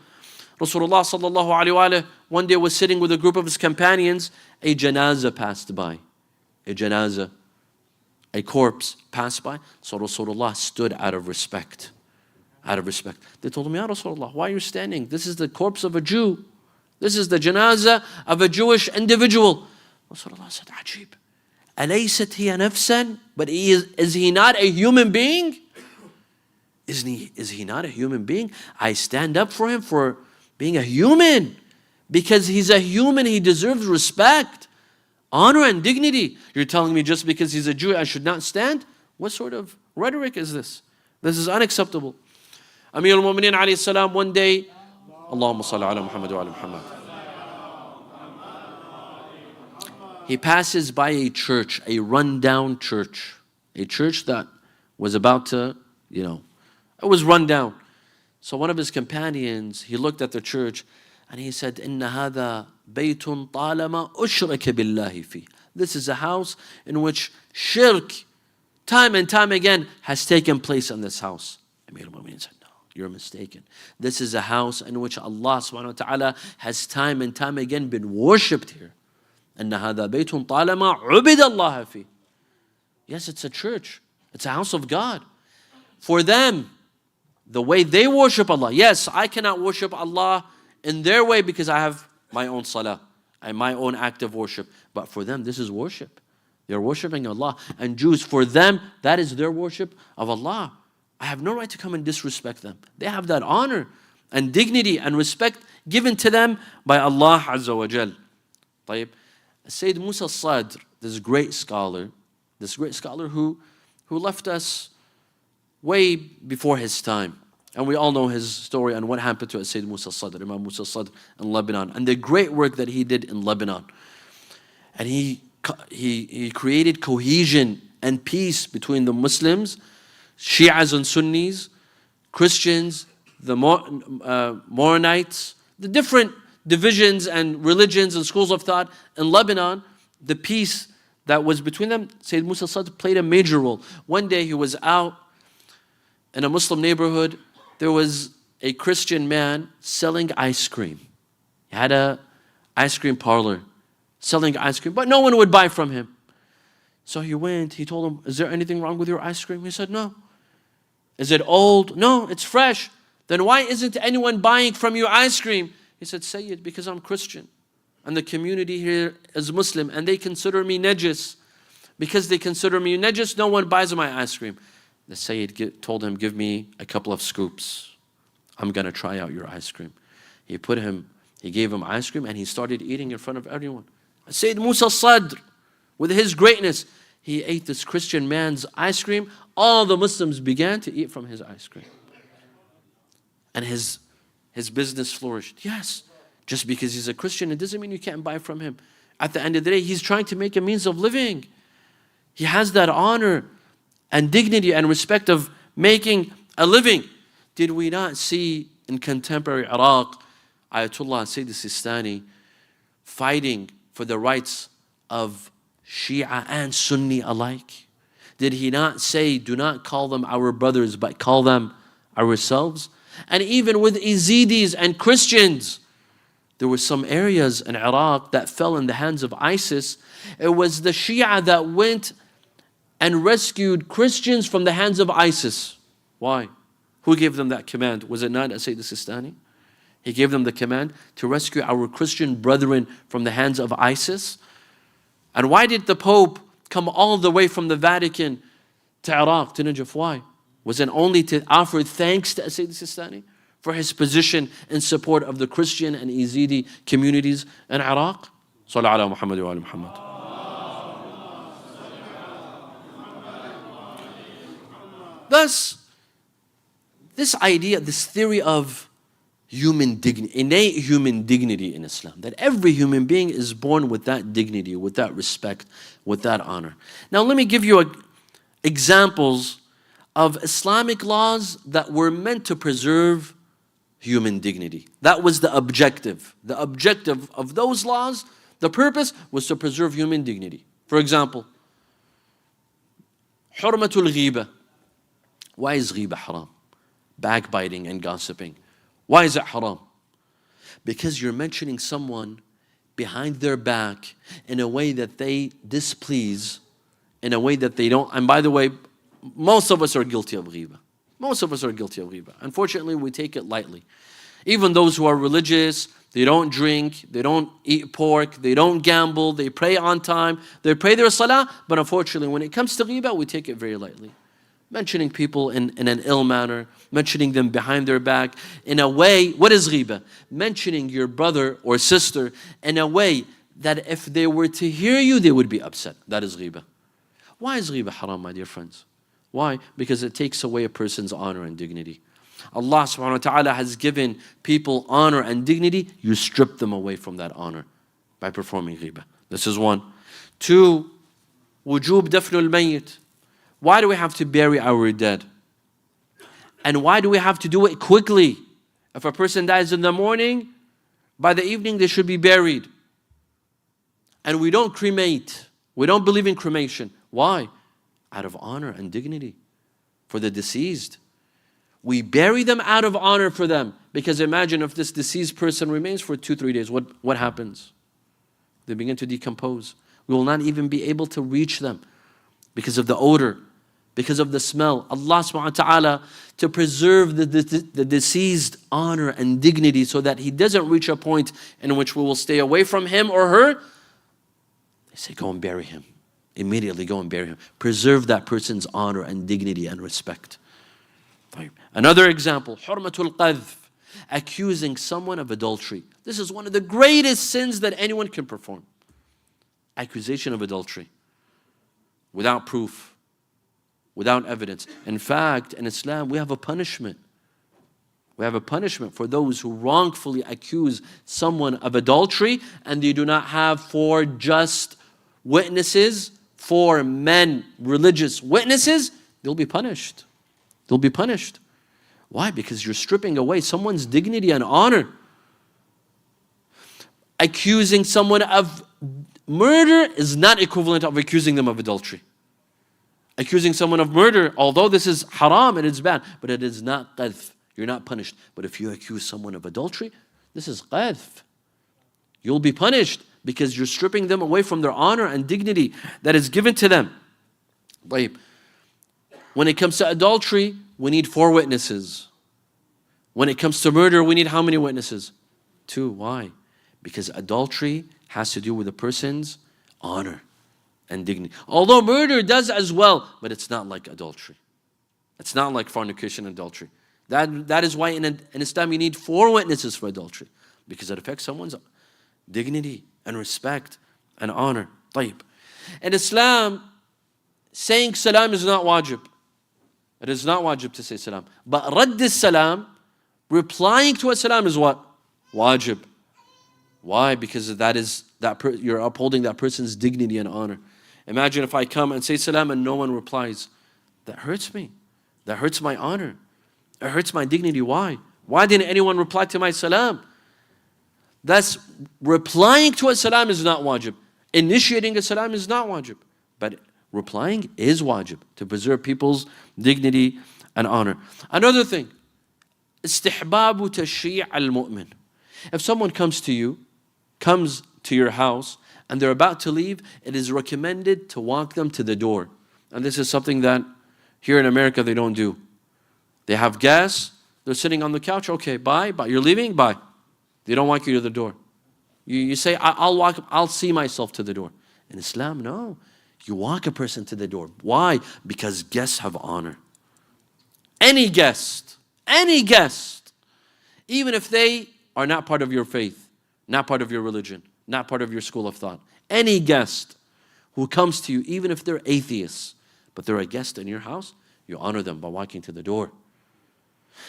Rasulullah sallallahu alaihi wasallam one day was sitting with a group of his companions. A janazah passed by. A janazah, a corpse passed by. So Rasulullah stood out of respect. Out of respect. They told him, Ya Rasulullah, why are you standing? This is the corpse of a Jew. This is the janazah of a Jewish individual. Rasulullah said, Ajib. أَلَيْسَتْ هِيَ نَفْسًا? But is he not a human being? Is he not a human being? I stand up for him for being a human. Because he's a human, he deserves respect, honor and dignity. You're telling me just because he's a Jew, I should not stand? What sort of rhetoric is this? This is unacceptable. Amir al-Mu'mineen alayhi salam one day, Allahumma salli ala Muhammad wa ala Muhammad. He passes by a church, a rundown church. A church that was about to, it was run down. So one of his companions, he looked at the church and he said, Inna hadha baytun talama ushraka billahi fi. This is a house in which shirk, time and time again, has taken place in this house. Amir al-Mu'mineen said, no, you're mistaken. This is a house in which Allah subhanahu wa ta'ala has time and time again been worshipped here. Inna hadha baytun talama ubida Allah fi. Yes, it's a church. It's a house of God. For them, the way they worship Allah. Yes, I cannot worship Allah in their way because I have my own salah and my own act of worship. But for them, this is worship. They're worshiping Allah. And Jews, for them, that is their worship of Allah. I have no right to come and disrespect them. They have that honor and dignity and respect given to them by Allah Azza wa Jal. طيب. Sayyid Musa al-Sadr, this great scholar who left us way before his time. And we all know his story and what happened to Sayyid Musa al-Sadr, Imam Musa al-Sadr in Lebanon, and the great work that he did in Lebanon. And he created cohesion and peace between the Muslims, Shias and Sunnis, Christians, the Maronites, the different divisions and religions and schools of thought in Lebanon. The peace that was between them, Sayyid Musa al-Sadr played a major role. One day he was out in a Muslim neighborhood. There was a Christian man selling ice cream. He had an ice cream parlor selling ice cream, but no one would buy from him. So he went, he told him, is there anything wrong with your ice cream? He said, no. Is it old? No, it's fresh. Then why isn't anyone buying from your ice cream? He said, Sayyid, because I'm Christian. And the community here is Muslim, and they consider me najis. Because they consider me najis, no one buys my ice cream. The Sayyid told him, give me a couple of scoops. I'm going to try out your ice cream. He gave him ice cream and he started eating in front of everyone. Sayyid Musa al-Sadr, with his greatness, he ate this Christian man's ice cream. All the Muslims began to eat from his ice cream. And his business flourished. Yes, just because he's a Christian, it doesn't mean you can't buy from him. At the end of the day, he's trying to make a means of living. He has that honor and dignity and respect of making a living. Did we not see in contemporary Iraq, Ayatollah Sayyid Sistani fighting for the rights of Shia and Sunni alike? Did he not say, do not call them our brothers, but call them ourselves? And even with Yazidis and Christians, there were some areas in Iraq that fell in the hands of ISIS. It was the Shia that went and rescued Christians from the hands of ISIS. Why? Who gave them that command? Was it not Sayyid Sistani? He gave them the command to rescue our Christian brethren from the hands of ISIS. And why did the Pope come all the way from the Vatican to Iraq, to Najaf? Why? Was it only to offer thanks to Sayyid Sistani for his position in support of the Christian and Yazidi communities in Iraq? Sallallahu ala Muhammad wa ala Muhammad. Thus, this idea, this theory of human dignity, innate human dignity in Islam. That every human being is born with that dignity, with that respect, with that honor. Now let me give you examples of Islamic laws that were meant to preserve human dignity. That was the objective. The objective of those laws, the purpose was to preserve human dignity. For example, Hurmatul Ghiba. Why is Ghiba haram? Backbiting and gossiping. Why is it haram? Because you're mentioning someone behind their back in a way that they displease, in a way that they don't. And by the way, most of us are guilty of ghiba. Most of us are guilty of ghiba. Unfortunately, we take it lightly. Even those who are religious, they don't drink, they don't eat pork, they don't gamble, they pray on time, they pray their salah, but unfortunately, when it comes to ghiba, we take it very lightly. Mentioning people in an ill manner, mentioning them behind their back, in a way, what is ghiba? Mentioning your brother or sister in a way that if they were to hear you, they would be upset. That is ghiba. Why is ghiba haram, my dear friends? Why? Because it takes away a person's honor and dignity. Allah subhanahu wa ta'ala has given people honor and dignity. You strip them away from that honor by performing ghiba. This is one. Two, wujub dafnul mayyit. Why do we have to bury our dead? And why do we have to do it quickly? If a person dies in the morning, by the evening they should be buried. And we don't cremate. We don't believe in cremation. Why? Out of honor and dignity for the deceased. We bury them out of honor for them. Because imagine if this deceased person remains for 2-3 days, what happens? They begin to decompose. We will not even be able to reach them because of the odor, because of the smell. Allah subhanahu wa ta'ala, to preserve the deceased honor and dignity so that he doesn't reach a point in which we will stay away from him or her, they say, go and bury him. Immediately go and bury him. Preserve that person's honor and dignity and respect. Another example, Hurmatul Qadhf, accusing someone of adultery. This is one of the greatest sins that anyone can perform. Accusation of adultery. Without proof. Without evidence. In fact, in Islam, we have a punishment. We have a punishment for those who wrongfully accuse someone of adultery and they do not have 4 just witnesses, 4 men, religious witnesses. They'll be punished. They'll be punished. Why? Because you're stripping away someone's dignity and honor. Accusing someone of murder is not equivalent of accusing them of adultery. Accusing someone of murder, although this is haram and it's bad, but it is not qadhf. You're not punished. But if you accuse someone of adultery, this is qadhf. You'll be punished because you're stripping them away from their honor and dignity that is given to them. When it comes to adultery, we need 4 witnesses. When it comes to murder, we need how many witnesses? 2. Why? Because adultery has to do with a person's honor and dignity. Although murder does as well, but it's not like adultery. It's not like fornication and adultery. That is why in Islam you need 4 witnesses for adultery. Because it affects someone's dignity and respect and honor. In Islam, saying salam is not wajib. It is not wajib to say salam. But radd salam, replying to a salam is what? Wajib. Why? Because you're upholding that person's dignity and honor. Imagine if I come and say salam and no one replies. That hurts me. That hurts my honor. It hurts my dignity. Why? Why didn't anyone reply to my salam? Thus, replying to a salam is not wajib. Initiating a salam is not wajib. But replying is wajib to preserve people's dignity and honor. Another thing, istihbabu tashri' al-mu'min. If someone comes to your house, and they're about to leave, it is recommended to walk them to the door. And this is something that here in America they don't do. They have guests, they're sitting on the couch, okay, bye, you're leaving, bye. They don't walk you to the door. You say, I'll see myself to the door. In Islam, no. You walk a person to the door. Why? Because guests have honor. Any guest, even if they are not part of your faith, not part of your religion, not part of your school of thought, any guest who comes to you, even if they're atheists, but they're a guest in your house, you honor them by walking to the door.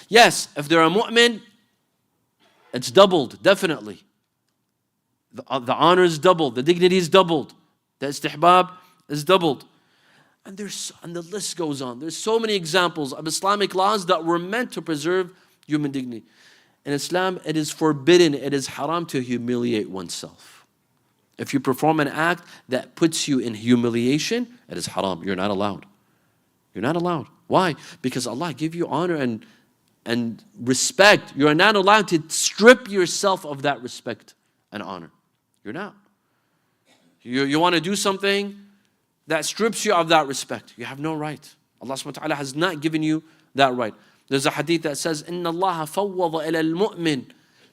Yes, if they're a mu'min, It's doubled, definitely. The honor is doubled, the dignity is doubled, the istihbab is doubled. And the list goes on. There's so many examples of Islamic laws that were meant to preserve human dignity. In Islam, it is forbidden, it is haram to humiliate oneself. If you perform an act that puts you in humiliation, it is haram. You're not allowed. You're not allowed. Why? Because Allah gave you honor and respect. You are not allowed to strip yourself of that respect and honor. You're not. You want to do something that strips you of that respect. You have no right. Allah subhanahu wa ta'ala has not given you that right. There's a hadith that says, إِنَّ اللَّهَ فَوَّضَ إِلَى الْمُؤْمِنِ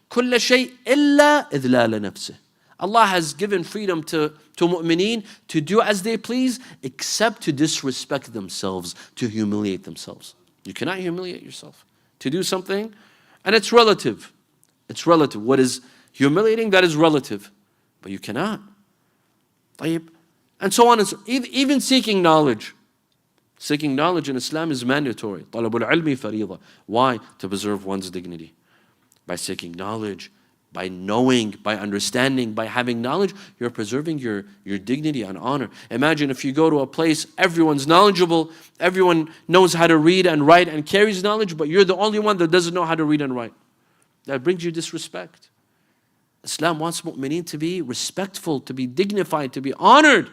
كُلَّ شَيْءٍ إِلَّا إِذْلَالَ نَفْسِهِ. Allah has given freedom to mu'mineen to do as they please, except to disrespect themselves, to humiliate themselves. You cannot humiliate yourself. To do something, and it's relative. It's relative. What is humiliating, that is relative. But you cannot. And so on and so on. Even seeking knowledge. Seeking knowledge in Islam is mandatory. طَلَبُ الْعِلْمِ فَرِيضَةٌ. Why? To preserve one's dignity. By seeking knowledge, by knowing, by understanding, by having knowledge, you're preserving your dignity and honor. Imagine if you go to a place, everyone's knowledgeable, everyone knows how to read and write and carries knowledge, but you're the only one that doesn't know how to read and write. That brings you disrespect. Islam wants mu'mineen to be respectful, to be dignified, to be honored,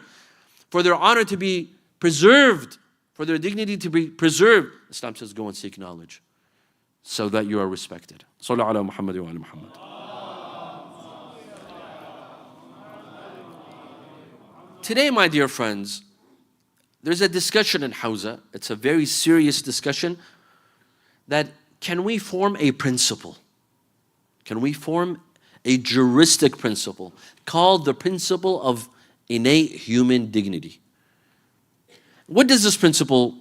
for their honor to be preserved, for their dignity to be preserved. Islam says, go and seek knowledge so that you are respected. Sallu ala Muhammad wa ala Muhammad. Today, my dear friends, there's a discussion in Hawza. It's a very serious discussion that can we form a principle? Can we form a juristic principle called the principle of innate human dignity? What does this principle,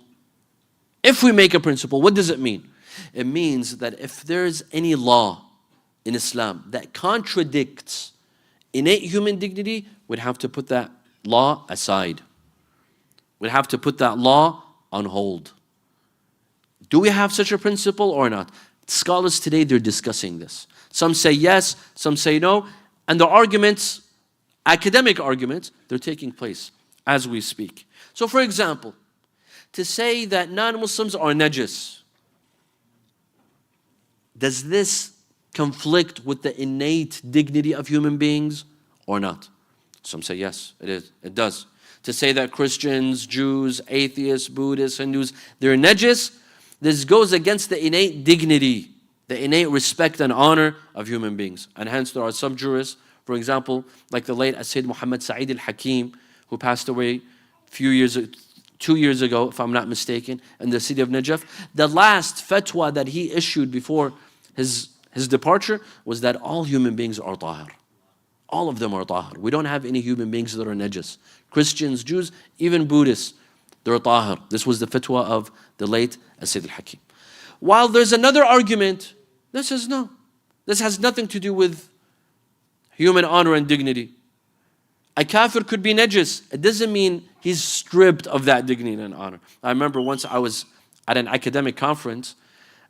if we make a principle, what does it mean? It means that if there's any law in Islam that contradicts innate human dignity, we'd have to put that law aside. We'd have to put that law on hold. Do we have such a principle or not? Scholars today, they're discussing this. Some say yes, some say no, and the arguments, academic arguments, they're taking place as we speak. So for example, to say that non-Muslims are najis, does this conflict with the innate dignity of human beings or not? Some say yes, it does. To say that Christians, Jews, atheists, Buddhists, Hindus, they're najis, this goes against the innate dignity, the innate respect and honor of human beings. And hence there are some jurists, for example, like the late Sayyid Muhammad Sa'id al-Hakim, who passed away 2 years ago, if I'm not mistaken, in the city of Najaf. The last fatwa that he issued before his departure was that all human beings are tahir. All of them are tahir. We don't have any human beings that are najis. Christians, Jews, even Buddhists, they're tahir. This was the fatwa of the late Sayyid al-Hakim. While there's another argument that says no, this has nothing to do with human honor and dignity. A kafir could be najis. It doesn't mean he's stripped of that dignity and honor. I remember once I was at an academic conference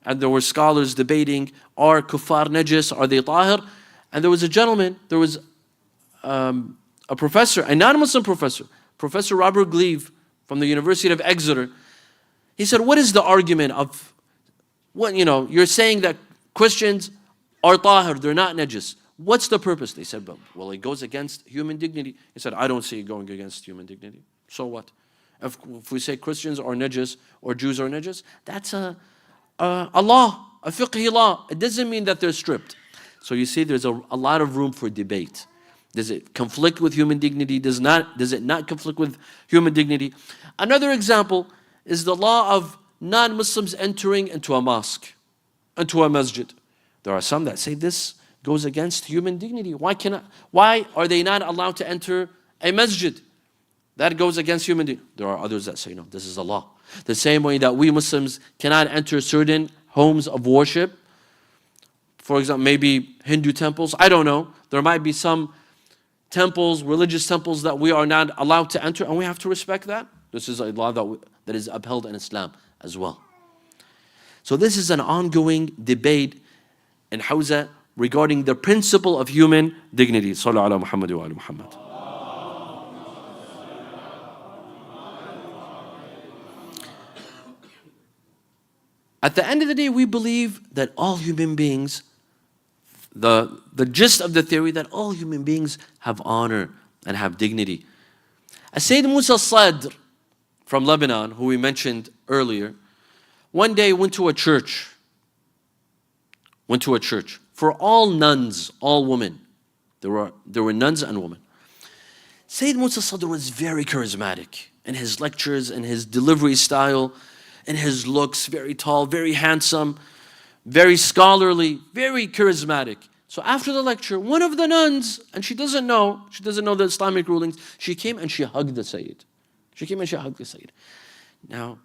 and there were scholars debating, are kuffar najis, are they tahir? And there was a gentleman, there was a professor, a non-Muslim professor, Professor Robert Gleave from the University of Exeter. He said, what is the argument of, you're saying that Christians are tahir, they're not najis. What's the purpose? They said, well, it goes against human dignity. He said, I don't see it going against human dignity. So what? If we say Christians are najis or Jews are najis, that's a law, a fiqhi law. It doesn't mean that they're stripped. So you see, there's a lot of room for debate. Does it conflict with human dignity? Does it not conflict with human dignity? Another example is the law of non-Muslims entering into a mosque, into a masjid. There are some that say this goes against human dignity. Why are they not allowed to enter a masjid? That goes against human dignity. There are others that say, no, this is a law. The same way that we Muslims cannot enter certain homes of worship. For example, maybe Hindu temples, I don't know. There might be some temples, religious temples that we are not allowed to enter, and we have to respect that. This is a law that is upheld in Islam as well. So this is an ongoing debate in Hawza regarding the principle of human dignity. Sallu ala Muhammad wa ala Muhammad. At the end of the day, we believe that all human beings, the gist of the theory, that all human beings have honor and have dignity. As Sayyid Musa Sadr from Lebanon, who we mentioned earlier, one day went to a church for all nuns, all women. There were nuns and women. Sayyid Musa Sadr was very charismatic in his lectures, in his delivery style, in his looks, very tall, very handsome, very scholarly, very charismatic. So after the lecture, one of the nuns, and she doesn't know the Islamic rulings, she came and she hugged the Sayyid. Now,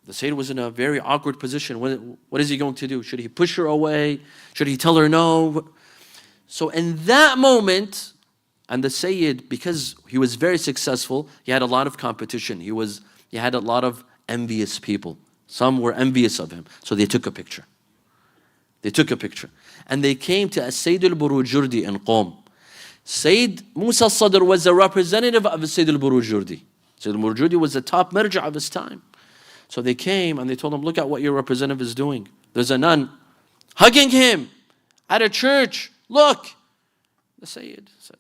the Sayyid was in a very awkward position. What is he going to do? Should he push her away? Should he tell her no? So in that moment, and the Sayyid, because he was very successful, he had a lot of competition. He had a lot of envious people. Some were envious of him. So they took a picture. And they came to Sayyid al-Burujurdi in Qom. Sayyid Musa Sadr was a representative of Sayyid al-Burujurdi. Sayyid al-Burujurdi was the top marja of his time. So they came and they told him, look at what your representative is doing. There's a nun hugging him at a church. Look. The Sayyid said,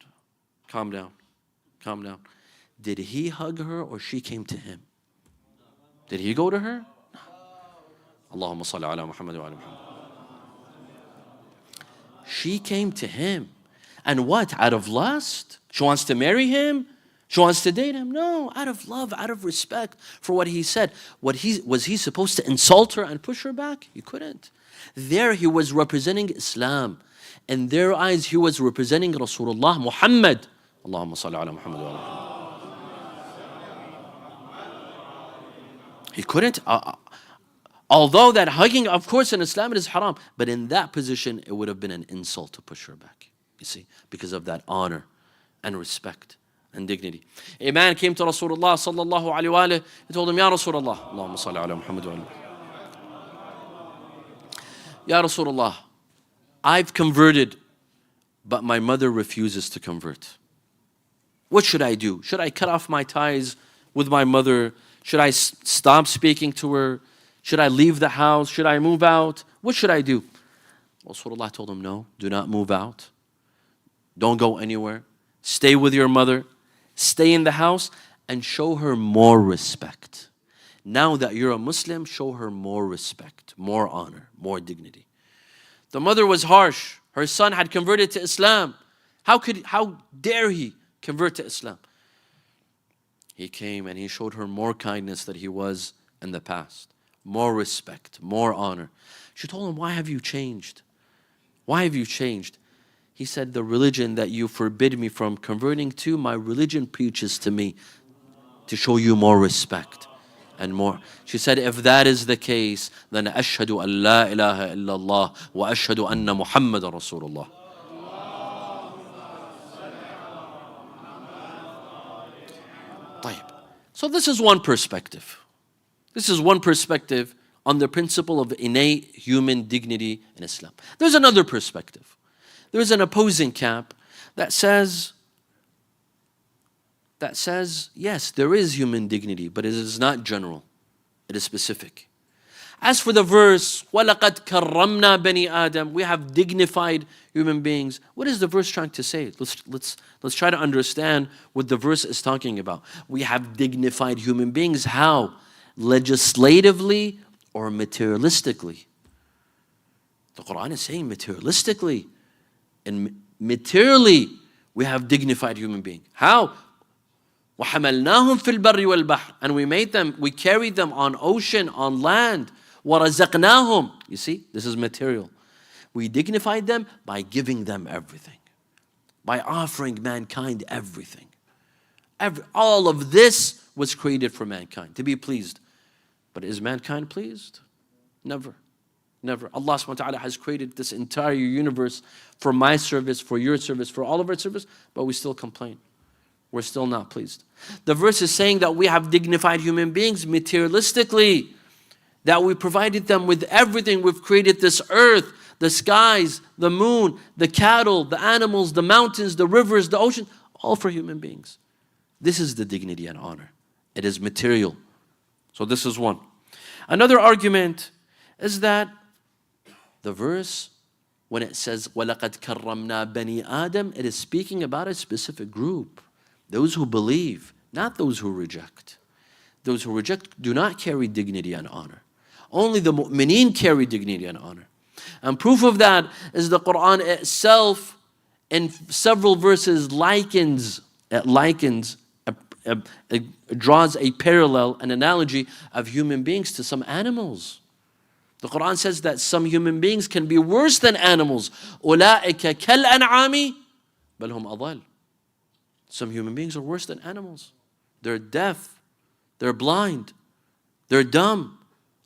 calm down. Did he hug her or she came to him? Did he go to her? No. Allahumma salli ala Muhammad wa ala Muhammad. She came to him. And what? Out of lust? She wants to marry him? She wants to date him? No, out of love, out of respect for what he said. Was he supposed to insult her and push her back? He couldn't. There he was representing Islam. In their eyes, he was representing Rasulullah Muhammad. Allahumma salli ala Muhammad wa ala Muhammad. He couldn't. Although that hugging, of course, in Islam it is haram, but in that position, it would have been an insult to push her back. You see, because of that honor and respect and dignity. A man came to Rasulullah sallallahu alaihi wasallam. He told him, Ya Rasulullah, Allahumma salli ala Muhammad wa ala. Ya Rasulullah, I've converted, but my mother refuses to convert. What should I do? Should I cut off my ties with my mother? Should I stop speaking to her? Should I leave the house? Should I move out? What should I do? Rasulullah told him, no, do not move out. Don't go anywhere. Stay with your mother. Stay in the house and show her more respect. Now that you're a Muslim, show her more respect, more honor, more dignity. The mother was harsh. Her son had converted to Islam. How dare he convert to Islam? He came and he showed her more kindness than he was in the past. More respect, more honor. She told him, why have you changed? Why have you changed? He said, the religion that you forbid me from converting to, my religion preaches to me to show you more respect and more. She said, if that is the case, then ashhadu an la ilaha illallah wa ashhadu anna Muhammadan Rasulullah. So this is one perspective. This is one perspective on the principle of innate human dignity in Islam. There's another perspective. There's an opposing camp that says, yes, there is human dignity, but it is not general. It is specific. As for the verse, وَلَقَدْ كَرَّمْنَا بَنِي آدَمَ, we have dignified human beings. What is the verse trying to say? Let's try to understand what the verse is talking about. We have dignified human beings. How? Legislatively or materialistically? The Quran is saying materialistically. And materially, we have dignified human beings. How? وَحَمَلْنَاهُمْ فِي الْبَرِّ وَالْبَحْرِ, and we carried them on ocean, on land. وَرَزَقْنَاهُمْ, you see, this is material. We dignified them by giving them everything, by offering mankind everything. All of this was created for mankind, to be pleased. But is mankind pleased? Never. Never. Allah subhanahu wa ta'ala has created this entire universe for my service, for your service, for all of our service, but we still complain. We're still not pleased. The verse is saying that we have dignified human beings materialistically, that we provided them with everything. We've created this earth, the skies, the moon, the cattle, the animals, the mountains, the rivers, the ocean, all for human beings. This is the dignity and honor. It is material. So this is one. Another argument is that the verse, when it says, وَلَقَدْ كَرَّمْنَا بَنِي آدَمَ, it is speaking about a specific group. Those who believe, not those who reject. Those who reject do not carry dignity and honor. Only the mu'mineen carry dignity and honor. And proof of that is the Quran itself in several verses draws a parallel, an analogy of human beings to some animals. The Quran says that some human beings can be worse than animals. أُولَٰئِكَ كَالْأَنْعَامِ بَلْ هُمْ أَضَلُّ. Some human beings are worse than animals. They're deaf, they're blind, they're dumb.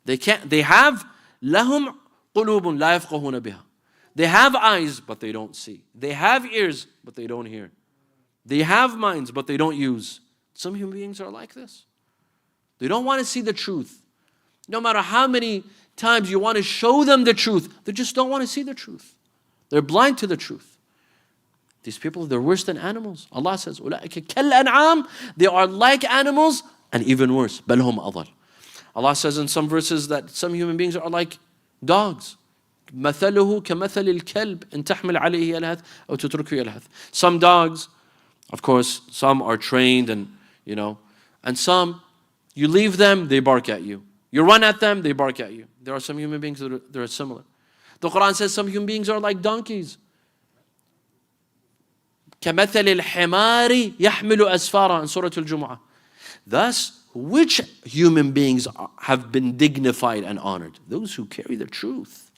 They have لَهُمْ قُلُوبٌ لَا يَفْقَهُونَ بِهَا. They have eyes, but they don't see. They have ears, but they don't hear. They have minds, but they don't use. Some human beings are like this. They don't want to see the truth. No matter how many times you want to show them the truth, they just don't want to see the truth. They're blind to the truth. These people, they're worse than animals. Allah says, أُولَٰئِكَ كَالْأَنْعَامِ, they are like animals and even worse. بَلْ هُمْ أَضَلُّ. Allah says in some verses that some human beings are like dogs. مَثَلُهُ كَمَثَلِ الْكَلْبِ إِن تَحْمِلْ عَلَيْهِ يَلْهَثْ أَوْ تُتْرُكْهُ يَلْهَثْ. Some dogs, of course, some are trained and some, you leave them, they bark at you. You run at them, they bark at you. There are some human beings that are similar. The Quran says some human beings are like donkeys. كَمَثَلِ الْحِمَارِ يَحْمِلُ أَسْفَارًا in Surah Al-Jumu'ah. Thus, which human beings have been dignified and honored? Those who carry the truth.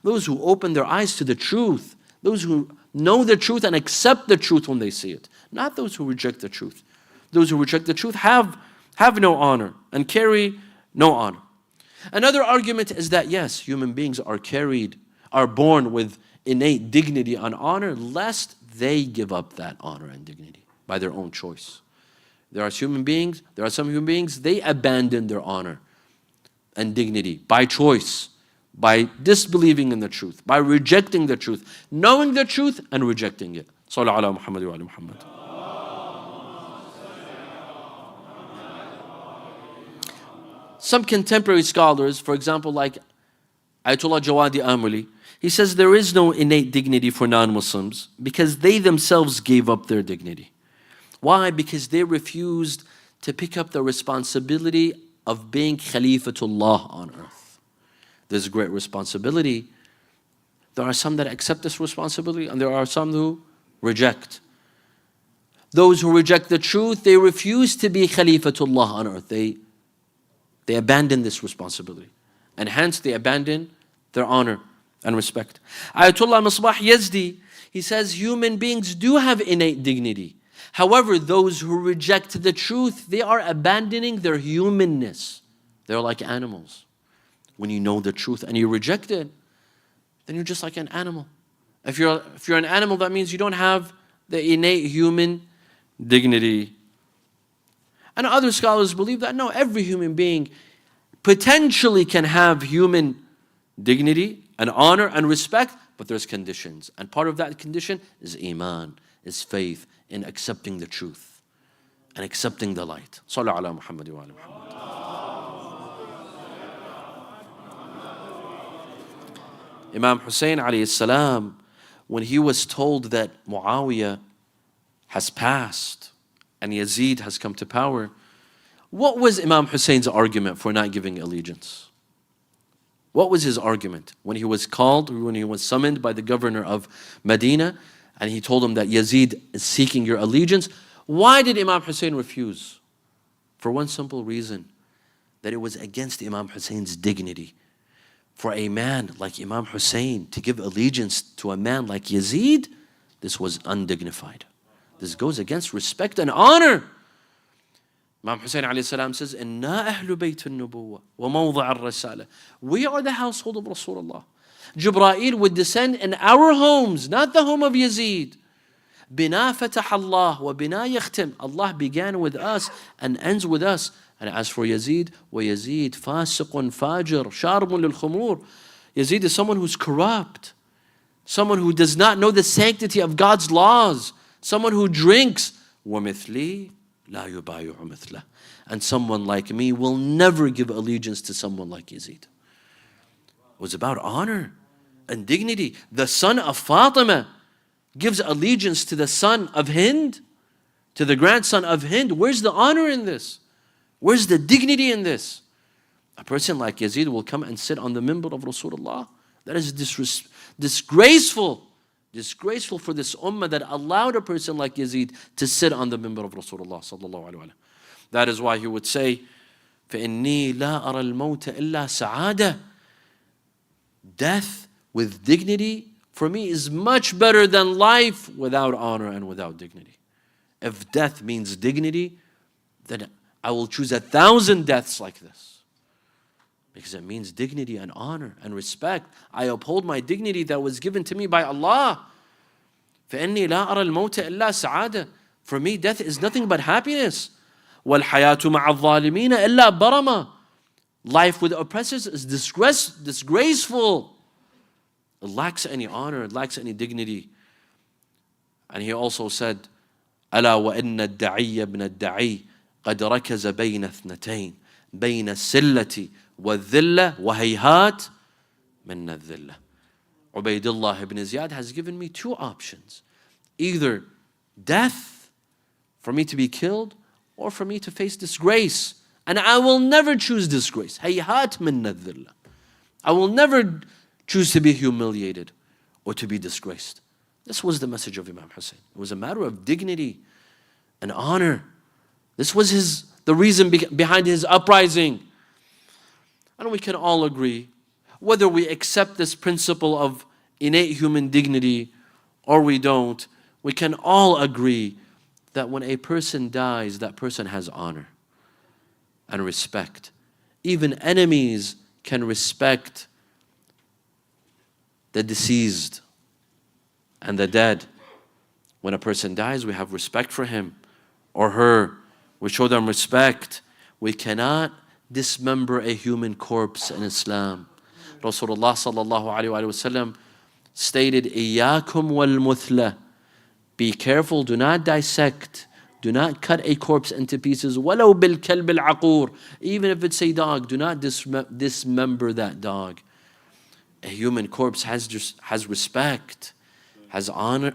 Those who open their eyes to the truth. Those who know the truth and accept the truth when they see it. Not those who reject the truth. Those who reject the truth have no honor and carry no honor. Another argument is that yes, human beings are born with innate dignity and honor, lest they give up that honor and dignity by their own choice. There are some human beings, they abandon their honor and dignity by choice, by disbelieving in the truth, by rejecting the truth, knowing the truth and rejecting it. Sallallahu ala Muhammad wa ala Muhammad. Some contemporary scholars, for example, like Ayatollah Jawadi Amuli, he says there is no innate dignity for non-Muslims because they themselves gave up their dignity. Why? Because they refused to pick up the responsibility of being Khalifatullah on earth. There's a great responsibility. There are some that accept this responsibility and there are some who reject. Those who reject the truth, they refuse to be Khalifatullah on earth. They abandon this responsibility. And hence they abandon their honor and respect. Ayatollah Misbah Yazdi, he says human beings do have innate dignity. However, those who reject the truth, they are abandoning their humanness. They're like animals. When you know the truth and you reject it, then you're just like an animal. If you're an animal, that means you don't have the innate human dignity. And other scholars believe that no, every human being potentially can have human dignity and honor and respect, but there's conditions. And part of that condition is iman, is faith in accepting the truth and accepting the light. Sallallahu ala Muhammad wa ala Muhammad. Imam Hossein alayhi salam, when he was told that Muawiyah has passed and Yazid has come to power, what was Imam Hussein's argument for not giving allegiance? What was his argument when he was summoned by the governor of Medina and he told him that Yazid is seeking your allegiance? Why did Imam Hussein refuse? For one simple reason, that it was against Imam Hussein's dignity. For a man like Imam Hussein to give allegiance to a man like Yazid, this was undignified. This goes against respect and honor. Imam Hussein alayhi salam says, "Inna ahlu bayt al-nubuwwa wa mawdi' al-risala." We are the household of Rasulullah. Jibreel would descend in our homes, not the home of Yazid. Bina fatah Allah wa bina yakhtim. Allah began with us and ends with us. And as for Yazid, وَيَزِيد فَاسِقٌ فَاجِرٌ شَارِبٌ لِلْخُمُورِ. Yazid is someone who's corrupt. someone who does not know the sanctity of God's laws, someone who drinks, وَمِثْلِي لَا يُبَايِعُ مِثْلَهُ, and someone like me will never give allegiance to someone like Yazid. It was about honor and dignity. The son of Fatima gives allegiance to the son of Hind, to the grandson of Hind. Where's the honor in this? Where's the dignity in this? A person like Yazid will come and sit on the minbar of Rasulullah. That is disgraceful. Disgraceful for this ummah that allowed a person like Yazid to sit on the minbar of Rasulullah sallallahu alaihi wasallam. That is why he would say, فَإِنِّي لَا أَرَى الْمَوْتَ إِلَّا سَعَادَةً. Death with dignity for me is much better than life without honor and without dignity. If death means dignity, then I will choose 1,000 deaths like this. Because it means dignity and honor and respect. I uphold my dignity that was given to me by Allah. فَإِنِّي لَا أَرَى الْمَوْتَ إِلَّا سَعَادَةً. For me, death is nothing but happiness. وَالْحَيَاةُ مَعَ الظَّالِمِينَ إِلَّا بَرَمًا. Life with oppressors is disgraceful. It lacks any honor, it lacks any dignity. And he also said, أَلَا وَإِنَّ الدَّعِيَّ بْنَ الدَّعِيِّ قَدْ رَكَزَ بَيْنَ اثْنَتَيْنِ بَيْنَ السِّلَّةِ وَالذِّلَّةِ وَهَيْهَاتٍ مِنَّ الذِّلَّةِ. Ubaydullah ibn Ziyad has given me two options. Either death, for me to be killed, or for me to face disgrace. And I will never choose disgrace. Hayhat minna dhillah. I will never choose to be humiliated or to be disgraced. This was the message of Imam Hussein. It was a matter of dignity and honor. This was the reason behind his uprising. And we can all agree, whether we accept this principle of innate human dignity or we don't, we can all agree that when a person dies, that person has honor and respect. Even enemies can respect the deceased and the dead. When a person dies, we have respect for him or her. We show them respect. We cannot dismember a human corpse in Islam. Rasulullah sallallahu alaihi wasallam stated, "Iyyakum wal muthla." Be careful, do not dissect, do not cut a corpse into pieces. وَلَوْ بِالْكَلْبِ الْعَقُورِ. Even if it's a dog, do not dismember that dog. A human corpse has respect, has honor.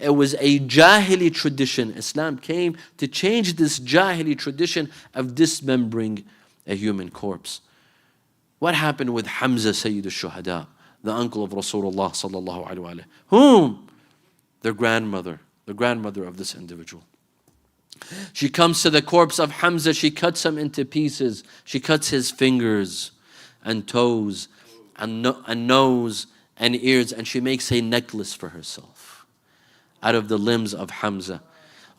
It was a Jahili tradition. Islam came to change this Jahili tradition of dismembering a human corpse. What happened with Hamza Sayyid al-Shuhada, the uncle of Rasulullah sallallahu alaihi wasallam? Whom? The grandmother of this individual. She comes to the corpse of Hamza, she cuts him into pieces. She cuts his fingers and toes and nose and ears, and she makes a necklace for herself out of the limbs of Hamza.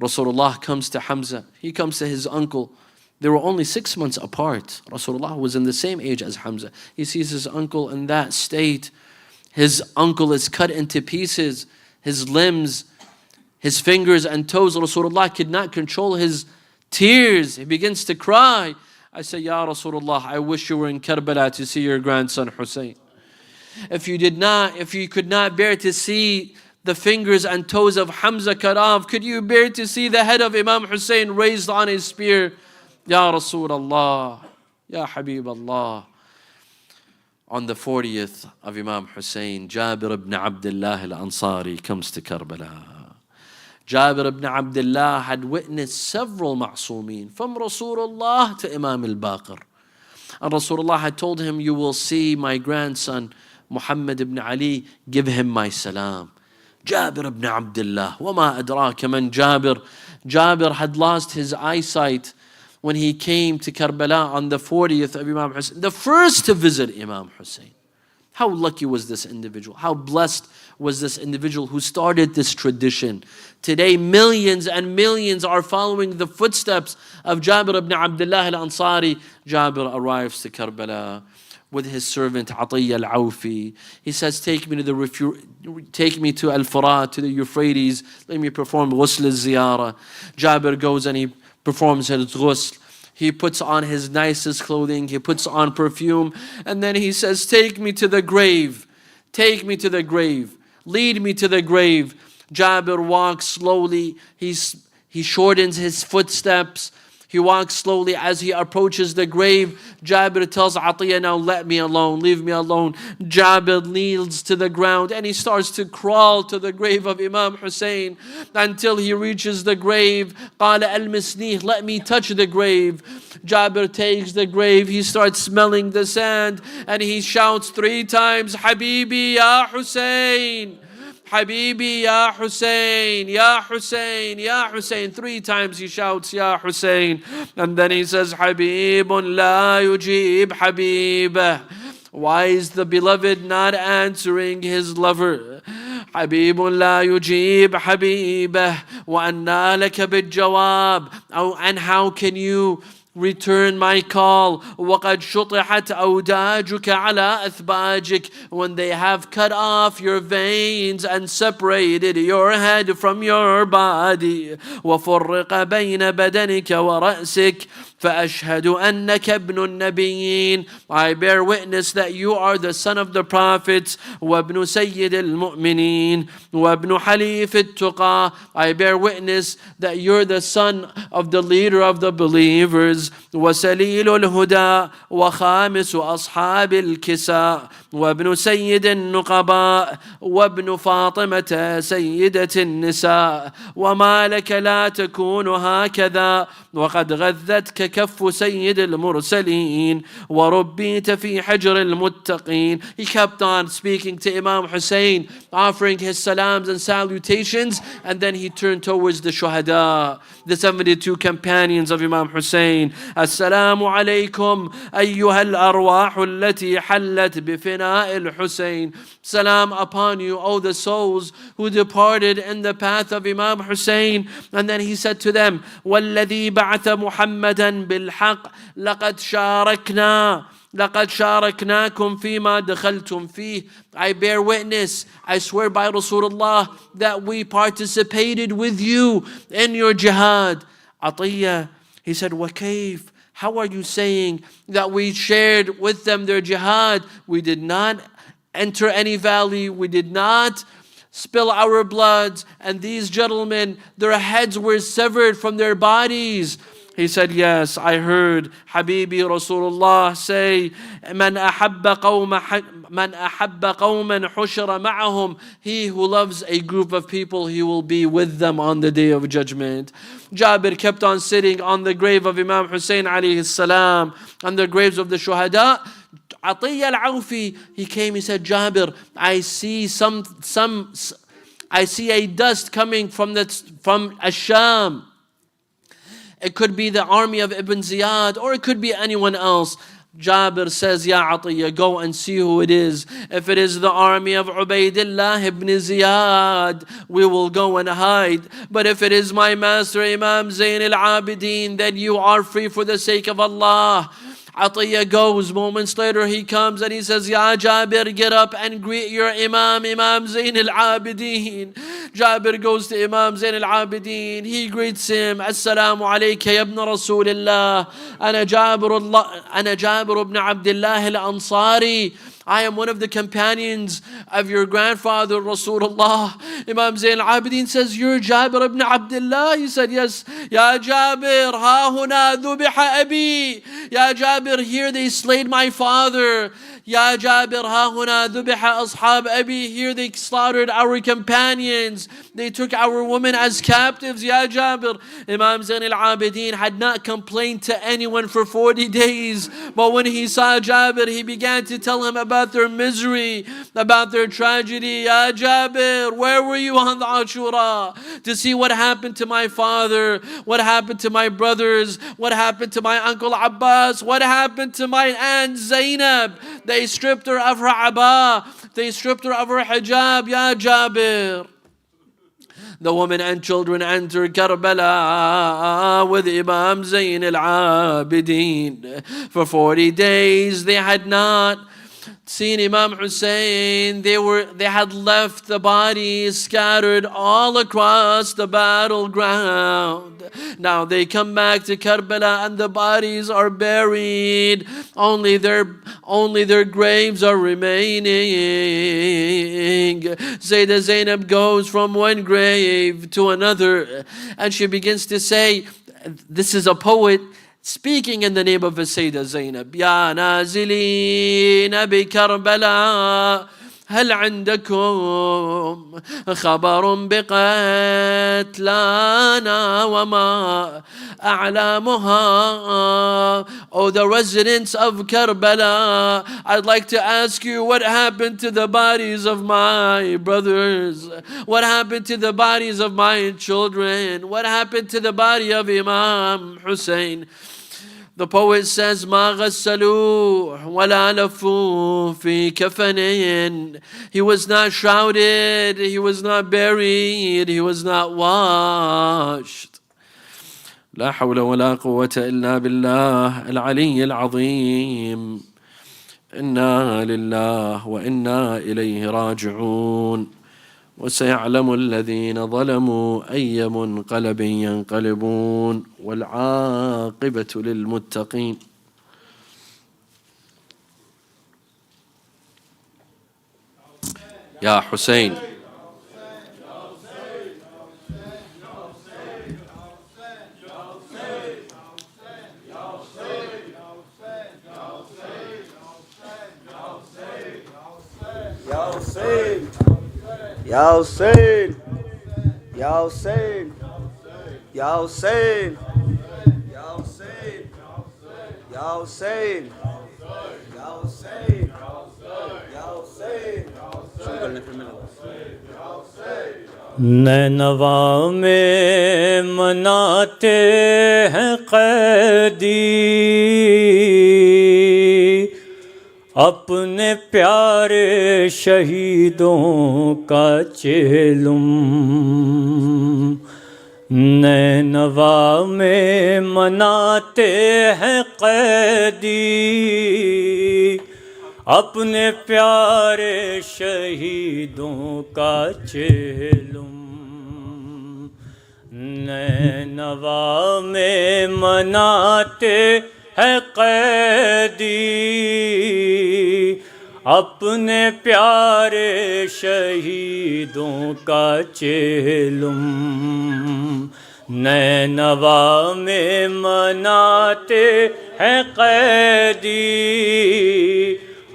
Rasulullah comes to Hamza, he comes to his uncle. They were only 6 months apart. Rasulullah was in the same age as Hamza. He sees his uncle in that state. His uncle is cut into pieces. His limbs, his fingers and toes. Rasulullah could not control his tears. He begins to cry. I say, Ya Rasulullah, I wish you were in Karbala to see your grandson Hossein. If you could not bear to see the fingers and toes of Hamza cut off, could you bear to see the head of Imam Hussein raised on a spear? Ya Rasulullah, Ya Habib Allah. On the 40th of Imam Hussein, Jabir ibn Abdullah al-Ansari comes to Karbala. Jabir ibn Abdullah had witnessed several ma'soomeen, from Rasulullah to Imam al-Baqir. And Rasulullah had told him, you will see my grandson, Muhammad ibn Ali, give him my salam. Jabir ibn Abdullah, وَمَا أَدْرَاكَ مَنْ Jabir. Jabir had lost his eyesight when he came to Karbala on the 40th of Imam Hussein, the first to visit Imam Hussein. How lucky was this individual? How blessed was this individual who started this tradition? Today, millions and millions are following the footsteps of Jabir ibn Abdullah al-Ansari. Jabir arrives to Karbala with his servant Atiyya al-Awfi. He says, take me to Al-Furat, to the Euphrates. Let me perform ghusl al-ziyara. Jabir goes and he performs his ghusl. He puts on his nicest clothing. He puts on perfume. And then he says, take me to the grave. Take me to the grave. Lead me to the grave. Jabir walks slowly. He shortens his footsteps. He walks slowly. As he approaches the grave, Jabir tells Atiyah, now let me alone, leave me alone. Jabir kneels to the ground and he starts to crawl to the grave of Imam Hussein until he reaches the grave. قال المسنيه, let me touch the grave. Jabir takes the grave, he starts smelling the sand and he shouts 3 times, Habibi ya Hussein. Habibi ya Hussein, ya Hussein, ya Hussein. 3 times he shouts, Ya Hussein. And then he says, Habibun la yujib habibah. Why is the beloved not answering his lover? Habibun la yujib habibah. Wa anna laka bil-jawab. And how can you return my call? وَقَدْ شُطِحَتْ أَوْدَاجُكَ عَلَىٰ أَثْبَاجِكَ. When they have cut off your veins and separated your head from your body. وَفُرِّقَ بَيْنَ بَدَنِكَ وَرَأْسِكَ فَأَشْهَدُ أَنَّكَ ابْنُ النَّبِيِّينَ. I bear witness that you are the son of the prophets. وَابْنُ سَيِّدِ الْمُؤْمِنِينَ وَابْنُ حَلِيفِ التُّقَى. I bear witness that you're the son of the leader of the believers. وَسَلِيلُ الْهُدَى وَخَامِسُ أَصْحَابِ الْكِسَاءِ وَابْنُ سَيِّدِ النُّقَبَاءِ وَابْنُ فَاطِمَةَ سَيِّدَةِ النِّسَاءِ. وَمَا لَكَ لَا تَكُونُ هَكَذَا وَقَدْ غَذَّتْكَ كَفُّ سَيِّدِ الْمُرْسَلِينَ وَرُبِّيتَ فِي حِجْرِ الْمُتَّقِينَ. He kept on speaking to Imam Hussein, offering his salams and salutations, and then he turned towards the shuhada, the 72 companions of Imam Hussein. Assalamu alaykum ayyuha al-arwah allati hallat bifina al-Hussein. Salam upon you, O the souls who departed in the path of Imam Hussein. And then he said to them, وَالَّذِي بَعَثَ مُحَمَّدًا بِالْحَقِّ لَقَدْ شَارَكْنَاكُمْ فِيمَا دَخَلْتُمْ فِيهِ. I bear witness, I swear by Rasulullah, that we participated with you in your jihad. Atiyah, he said, وَكَيْفَ? How are you saying that we shared with them their jihad? We did not enter any valley, we did not spill our blood, and these gentlemen, their heads were severed from their bodies. He said, yes, I heard Habibi Rasulullah say, من أحب قوما حشر معهم. He who loves a group of people, he will be with them on the day of judgment. Jabir kept on sitting on the grave of Imam Hussein alayhi salam, on the graves of the shuhada. Atiyah al-Awfi, he came, he said, Jabir, I see a dust coming from Ash-Sham. It could be the army of Ibn Ziyad, or it could be anyone else. Jabir says, Ya Atiyah, go and see who it is. If it is the army of Ubaydillah ibn Ziyad, we will go and hide. But if it is my master Imam Zayn al-Abidin, then you are free for the sake of Allah. Atiyah goes. Moments later he comes and he says, Ya Jabir, get up and greet your Imam Zayn al-Abidin. Jabir goes to Imam Zayn al-Abidin. He greets him. Assalamu alayka ya ibn Rasulillah. Ana Jabir ibn Abdullah al-Ansari. I am one of the companions of your grandfather Rasulullah. Imam Zayn al-Abidin says, you're Jabir ibn Abdullah? He said, yes. Ya Jabir, ha huna dhubiha abi. Ya Jabir, here they slayed my father. Ya Jabir, ha huna dhubiha ashab abi. Here they slaughtered our companions. They took our women as captives. Ya Jabir. Imam Zayn al-Abidin had not complained to anyone for 40 days. But when he saw Jabir, he began to tell him about their misery, about their tragedy. Ya Jabir, where were you on the Ashura to see what happened to my father, what happened to my brothers, what happened to my uncle Abbas, what happened to my aunt Zainab? They stripped her of her abba, they stripped her of her hijab. Ya Jabir. The women and children entered Karbala with Imam Zayn al-Abidin. For 40 days they had not Seeing Imam Hussein, they had left the bodies scattered all across the battleground. Now they come back to Karbala and the bodies are buried. Only their graves are remaining. Sayyidah Zainab goes from one grave to another and she begins to say, this is a poet speaking in the name of Sayyidah Zainab. Ya nazilina bi Karbala, هل عندكم خبر بقتلانا وما أعلامها? Oh, the residents of Karbala, I'd like to ask you what happened to the bodies of my brothers? What happened to the bodies of my children? What happened to the body of Imam Hussein? The poet says, ما غسلوه ولا لفوه في كفنين. He was not shrouded, he was not buried, he was not washed. لا حول ولا قوة إلا بالله العلي العظيم. إنا لله وإنا إليه راجعون. وسيعلم الذين ظلموا أي منقلب ينقلبون والعاقبة للمتقين. يا حسين Ya Hossein, Ya Hossein, Ya Hossein, Ya Hossein, Ya Hossein, Ya Hossein, Ya Hossein. نینوا میں مناتے ہیں قیدی اپنے پیارے شہیدوں کا چہلم. نینوا میں مناتے ہیں قیدی اپنے پیارے شہیدوں کا چہلم. نینوا میں مناتے ہیں قیدی اپنے پیارے شہیدوں کا چہلم. نینوا میں مناتے ہیں قیدی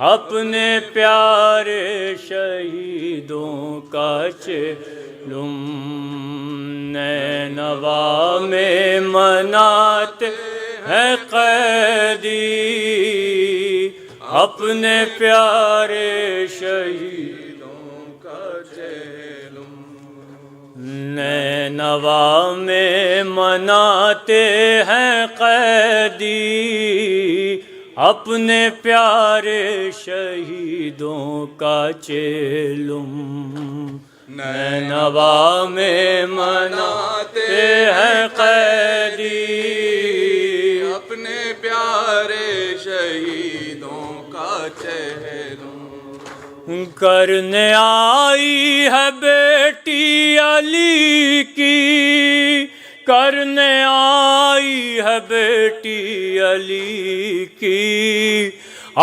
اپنے پیارے شہیدوں کا چہلم. نینوا میں مناتے ہیں قیدی اپنے پیارے شہیدوں کا چہلم. نینوا میں مناتے ہیں قیدی اپنے پیارے شہیدوں کا چہلم. نینوا میں مناتے ہیں قیدی اپنے پیارے شہیدوں کا چہلم. کرنے آئی ہے بیٹی علی کی، کرنے آئی ہے بیٹی علی کی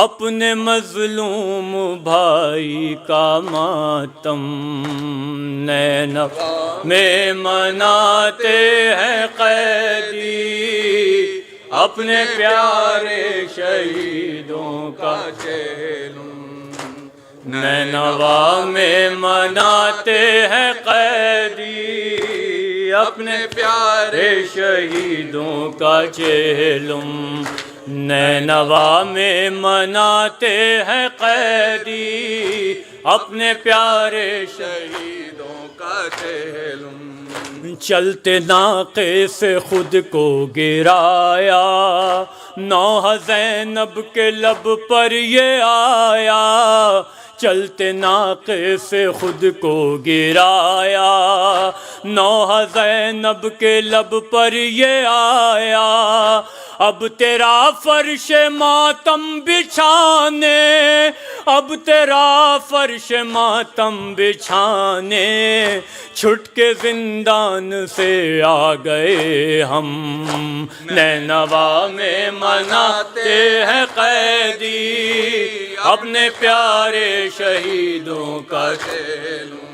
اپنے مظلوم بھائی کا ماتم. نینوا میں مناتے ہیں قیدی اپنے پیارے شہیدوں کا چہلم. نینوا میں مناتے ہیں قیدی اپنے پیارے شہیدوں کا چہلم. نینوا میں مناتے ہیں قیدی اپنے پیارے شہیدوں کا چہلم. چلتے ناقے سے خود کو گرایا، نوح زینب کے لب پر یہ آیا. چلتے ناقے سے خود کو گرایا، نوحہ زینب کے لب پر یہ آیا، اب تیرا فرش ماتم بچھانے، اب تیرا فرش ماتم بچھانے، چھٹ کے زندان سے آ گئے ہم، نینوا میں مناتے ہیں قیدی اپنے پیارے شہیدوں کا چیلوں،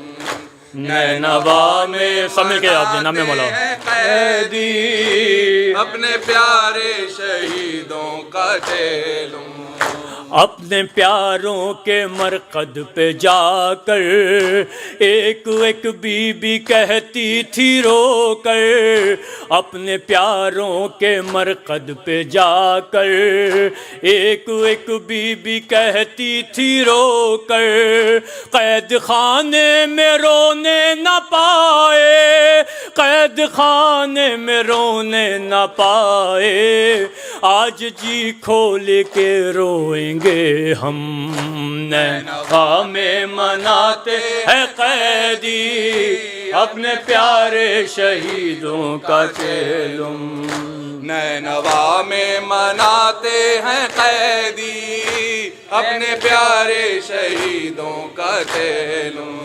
نینوا میں سمجھ کے آپ جناب مولا قیدی اپنے پیارے شہیدوں کا چیلوں، اپنے پیاروں کے مرقد پہ جا کر ایک ایک بی بی کہتی تھی رو کر، اپنے پیاروں کے مرقد پہ جا کر ایک ایک بی بی کہتی تھی رو کر، قید خانے میں رونے نہ پائے، قید خانے میں رونے نہ پائے، آج جی کھول کے روئیں گے ہم، نینوا میں مناتے ہیں قیدی اپنے پیارے شہیدوں کا چیلم، نینوا میں مناتے ہیں قیدی اپنے پیارے شہیدوں کا چیلوں،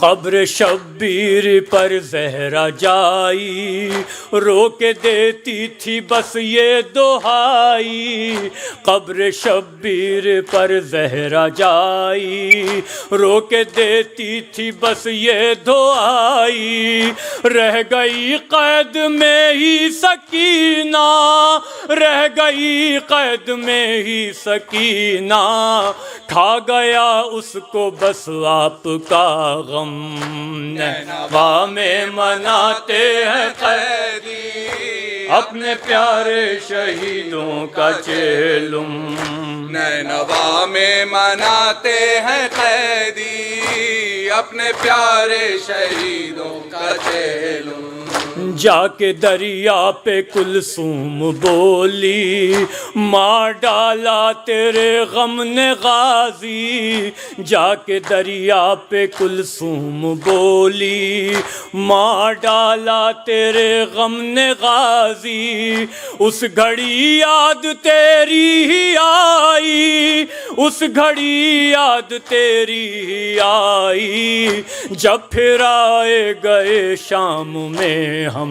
قبر شبیر پر زہرا جائی رو کے دیتی تھی بس یہ دہائی، قبر شبیر پر زہرا جائی رو کے دیتی تھی بس یہ دعائی، رہ گئی قید میں ہی سکینہ، رہ گئی قید میں ہی سکینہ، کھا گیا اس کو بس آپ کا غم، نینوا میں مناتے ہیں قیدی اپنے پیارے شہیدوں کا چیلم، نینوا میں مناتے ہیں قیدی اپنے پیارے شہیدوں کا چیلوں، جا کے دریا پہ کلثوم بولی مار ڈالا تیرے غم نے غازی، جا کے دریا پہ کلثوم بولی مار ڈالا تیرے غم نے غازی، اس گھڑی یاد تیری ہی آئی، اس گھڑی یاد تیری ہی آئی، جب پھر آئے گئے شام میں ہم،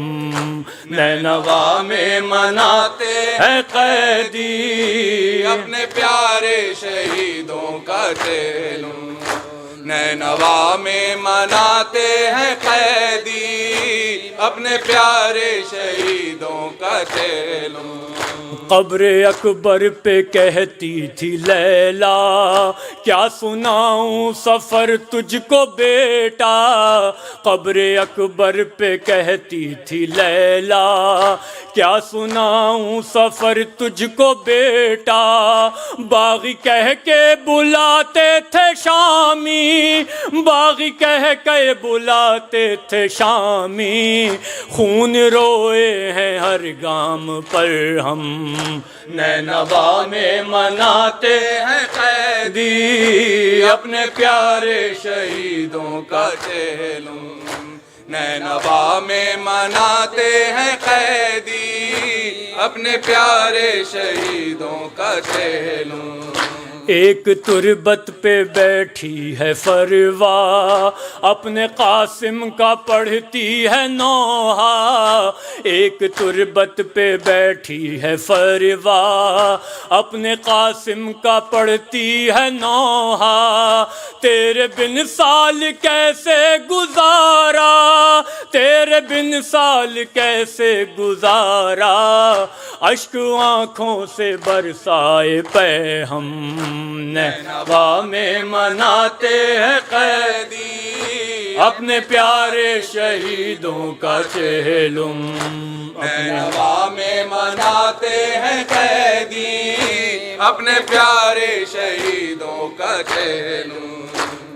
نینوا میں مناتے ہیں قیدی اپنے پیارے شہیدوں کا چیلوں، نینوا میں مناتے ہیں قیدی اپنے پیارے شہیدوں کا چیلوں، قبر اکبر پہ کہتی تھی لیلا کیا سناؤں سفر تجھ کو بیٹا، قبر اکبر پہ کہتی تھی لیلا کیا سناؤں سفر تجھ کو بیٹا، باغی کہہ کے بلاتے تھے شامی، باغی کہہ کے بلاتے تھے شامی، خون روئے ہیں ہر گام پر ہم، نینوا میں مناتے ہیں قیدی اپنے پیارے شہیدوں کا چیلوں، نینوا میں مناتے ہیں قیدی اپنے پیارے شہیدوں کا چیلوں، ایک تربت پہ بیٹھی ہے فروا اپنے قاسم کا پڑھتی ہے نوحہ، ایک تربت پہ بیٹھی ہے فروا اپنے قاسم کا پڑھتی ہے نوحہ، تیرے بن سال کیسے گزارا، تیرے بن سال کیسے گزارا، اشک آنکھوں سے برسائے پہ ہم، نینوا میں مناتے ہیں قیدی اپنے پیارے شہیدوں کا چیلم، نینوا میں مناتے ہیں قیدی اپنے پیارے شہیدوں کا چیلوں،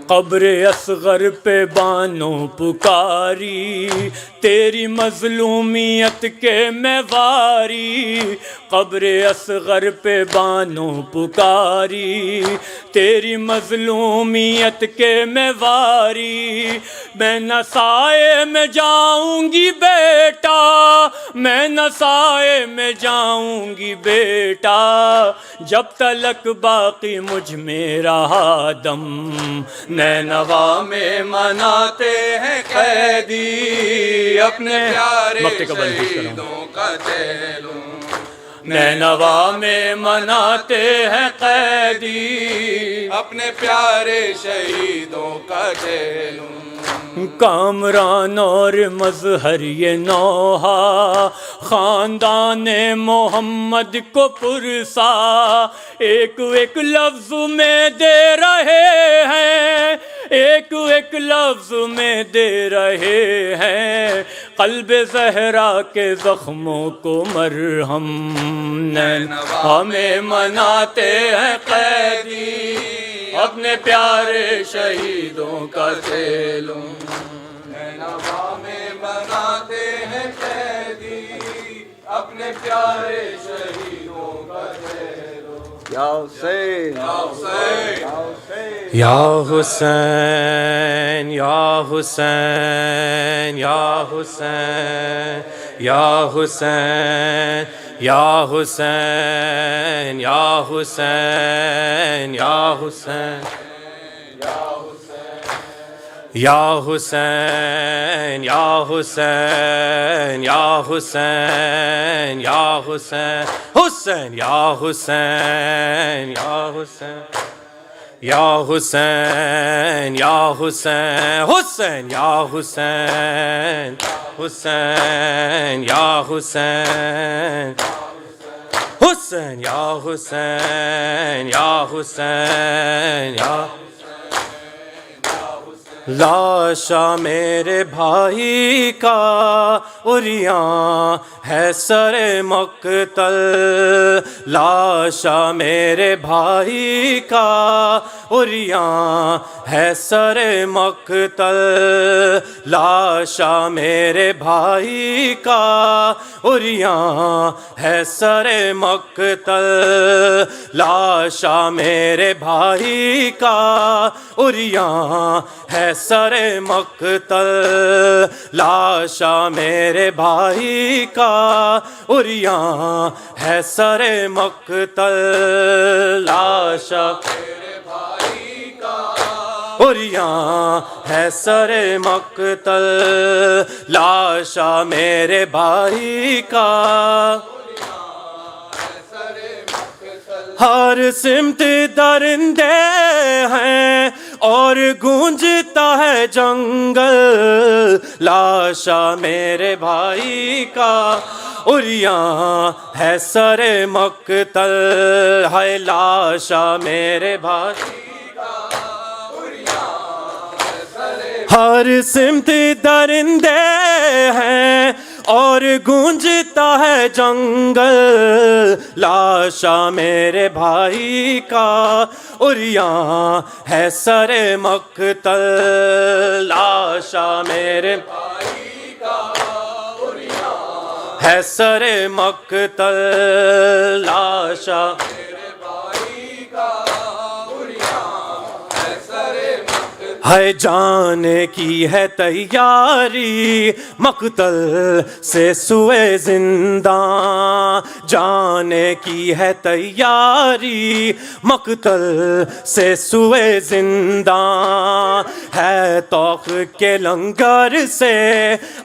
قبر اصغر پہ بانوں پکاری تیری مظلومیت کے میں واری قبر اصغر پہ بانوں پکاری تیری مظلومیت کے میں واری میں نہ سائے میں جاؤں گی بیٹا میں نہ سائے میں جاؤں گی بیٹا جب تلک باقی مجھ میں رہا دم نینوا میں مناتے ہیں قیدی اپنے پیارے شہیدوں کا جیلوں نینوا میں مناتے ہیں قیدی اپنے پیارے شہیدوں کا جیلوں کامران اور مظہر یہ نوحہ خاندان محمد کو پرسا ایک ایک لفظ میں دے رہے ہیں ایک ایک لفظ میں دے رہے ہیں قلب زہرا کے زخموں کو مرہم نینوا میں مناتے ہیں قیدی اپنے پیارے شہیدوں کا جیلوں نینوا میں مناتے ہیں قیدی اپنے پیارے شہیدوں کا جیلوں یا حسین یا حسین یا حسین یا حسین یا حسین یا حسین یا حسین یا حسین یا حسین یا حسین یا حسین یا حسین حسین یا حسین یا حسین یا حسین یا حسین حسین یا حسین حسین یا حسین حسین یا حسین یا حسین یا لاشا میرے بھائی کا عریاں ہے سر مقتل لاشا میرے بھائی کا عریاں ہے سر مقتل لاشا میرے بھائی کا عریاں ہے سر مقتل لاشا میرے بھائی کا عریاں ہے سر مقتل لاشا میرے بھائی کا عریاں ہے سر مقتل لاشا میرے بھائی کا عریاں ہے سر مقتل لاشا میرے بھائی کا ہر سمت درندے ہیں اور گونجتا ہے جنگل لاشا میرے بھائی کا عریاں ہے سر مقتل ہے لاشا میرے بھائی ہر سمت درندے ہیں اور گونجتا ہے جنگل لاشا میرے بھائی کا عریاں ہے سر مقتل لاشا میرے بھائی کا عریاں ہے سر مقتل لاشا میرے بھائی کا ہے جانے کی ہے تیاری مقتل سے سوئے زنداں جانے کی ہے تیاری مقتل سے سوئے زنداں ہے توق کے لنگر سے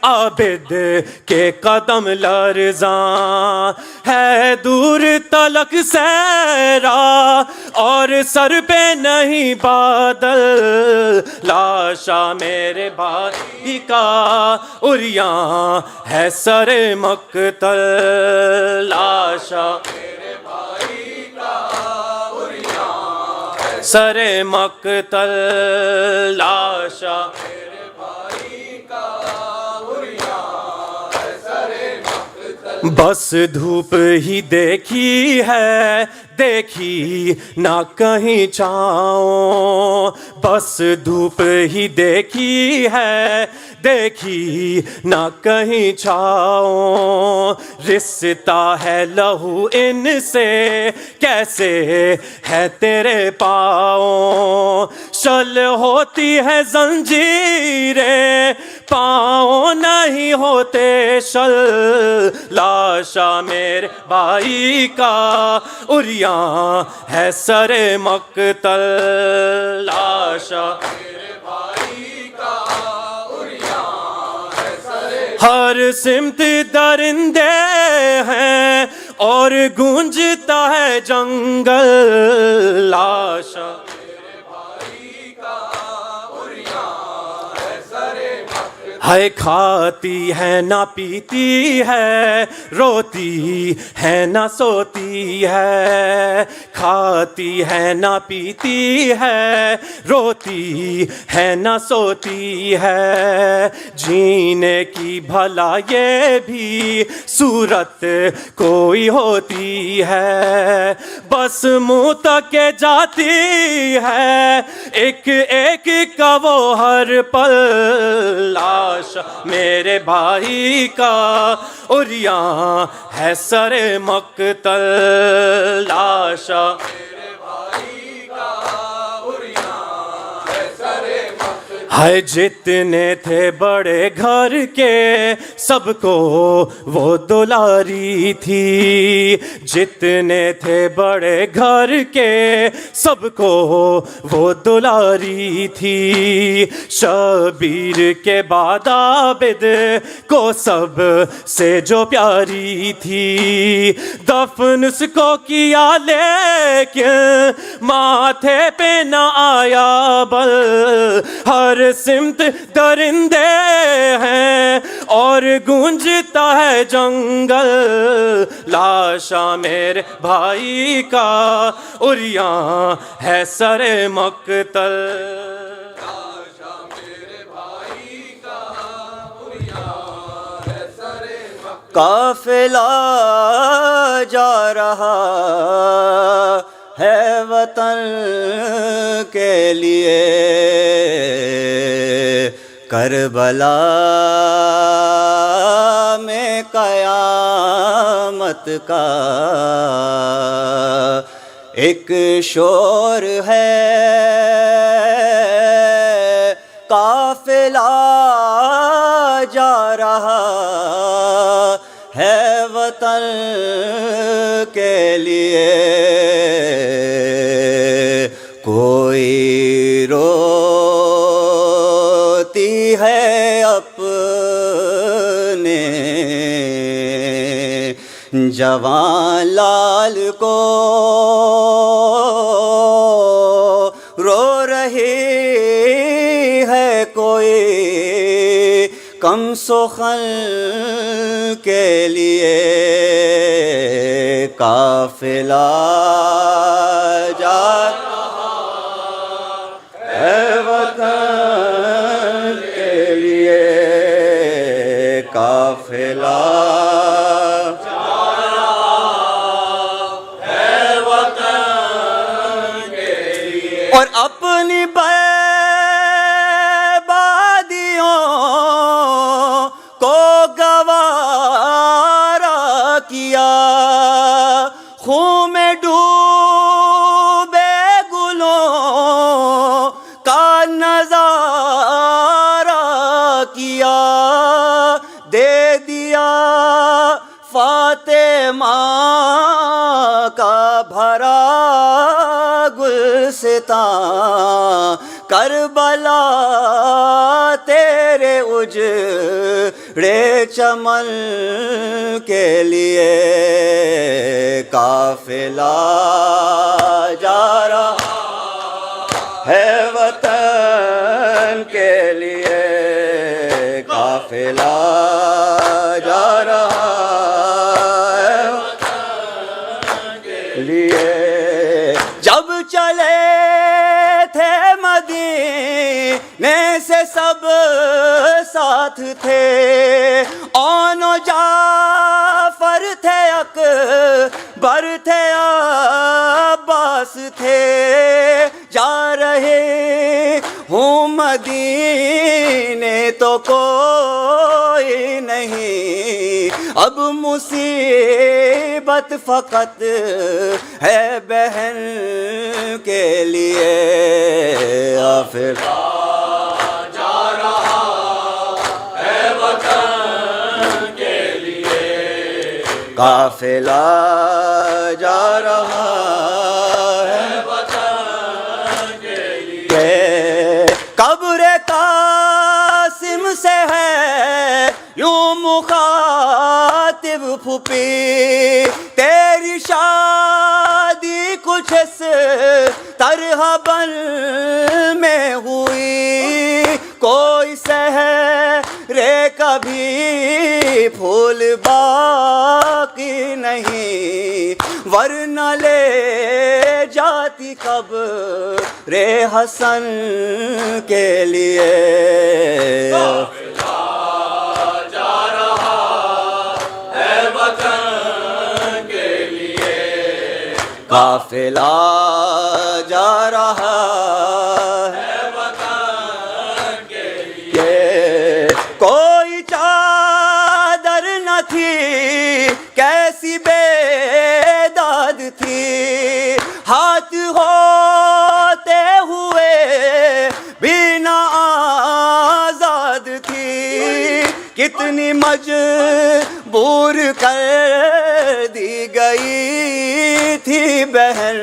عابد کے قدم لرزاں ہے دور تلک سیرا اور سر پہ نہیں بادل لاشا میرے بھائی کا عریاں ہے سر مقتل لاشا میرے بھائی کا عریاں سر مقتل لاشا میرے بھائی کا عریاں سر مقتل بس دھوپ ہی دیکھی ہے دیکھی نہ کہیں چھاؤں، بس دھوپ ہی دیکھی ہے، دیکھی نہ کہیں چھاؤں، رستا ہے لہو ان سے کیسے ہے تیرے پاؤں، شل ہوتی ہے زنجیریں پاؤں نہیں ہوتے شل، لاشا میرے بھائی کا عریاں ہے سر مقتل، لاشا ہر سمت درندے ہیں اور گونجتا ہے جنگل، لاشا ہے کھاتی ہے نہ پیتی ہے، روتی ہے نہ سوتی ہے، کھاتی ہے نہ پیتی ہے، روتی ہے نہ سوتی ہے، جینے کی بھلا یہ بھی صورت کوئی ہوتی ہے، بس منہ تک جاتی ہے ایک ایک کا وہ ہر پل، لاشا میرے بھائی کا عریاں ہے سر مقتل، لاشا ہے جتنے تھے بڑے گھر کے سب کو وہ دلاری تھی، جتنے تھے بڑے گھر کے سب کو وہ دلاری تھی، شبیر کے بعد عابد کو سب سے جو پیاری تھی، دفن اس کو کیا لیکن ماتھے پہ نہ آیا بل، ہر سمت درندے ہیں اور گونجتا ہے جنگل، لاشا میرے بھائی کا عریاں ہے سر مقتل، قافلہ جا رہا ہے وطن کے لیے، کربلا میں قیامت کا ایک شور ہے، قافلہ جا رہا ہے وطن کے لیے، کوئی روتی ہے اپنے جوان لال کو، رو رہی ہے کوئی کم سخن کے لیے، قافلہ جا ہے وطن کے لیے، قافلہ ہے وطن کے لیے، اور اپنی بربادیوں کو گوارا کیا، خون میں ڈوبے گلوں کا نظارہ کیا، دے دیا فاطمہ کا بھرا گلستان، کربلا تیرے اجڑے چمن کے لیے، قافلہ جا رہا ہے وطن کے لیے، قافلہ جا رہا ہے وطن کے لیے، جب چلے تھے مدینے سے سب ساتھ تھے، اون و جعفر تھے اکبر تھے پاس تھے جا رہے ہوں مدینے تو کوئی نہیں، اب مصیبت فقط ہے بہن کے لیے، آخر قافلہ جا رہا ہے وطن کے لیے، قبر قاسم سے ہے یوں مخاطب پھوپھی، تیری شادی کچھ اس طرح بن میں ہوئی، کوئی سحرے کبھی پھول باقی نہیں، ورنہ لے جاتی قبر حسن کے لیے، قافلہ جا رہا ہے وطن کے لیے، کوئی چادر نہ تھی کیسی بے داد تھی، ہاتھ ہوتے ہوئے بھی نہ آزاد تھی، کتنی مجبور کر دی گئی تھی بہن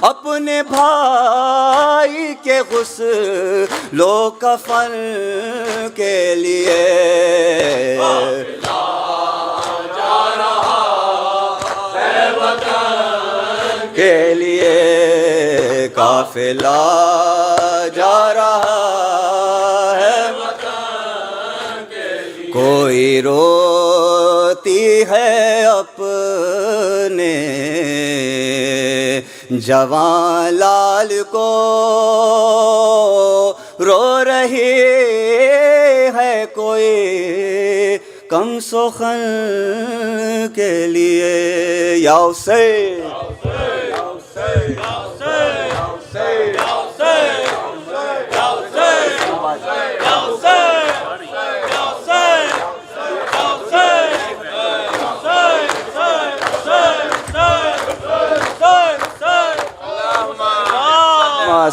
اپنے بھائی کے غسل و کفن کے لیے، کے لیے قافلہ جا رہا ہے، کوئی روتی ہے اپنے جوان لال کو، رو رہی ہے کوئی کم سخن کے لیے، یا حسین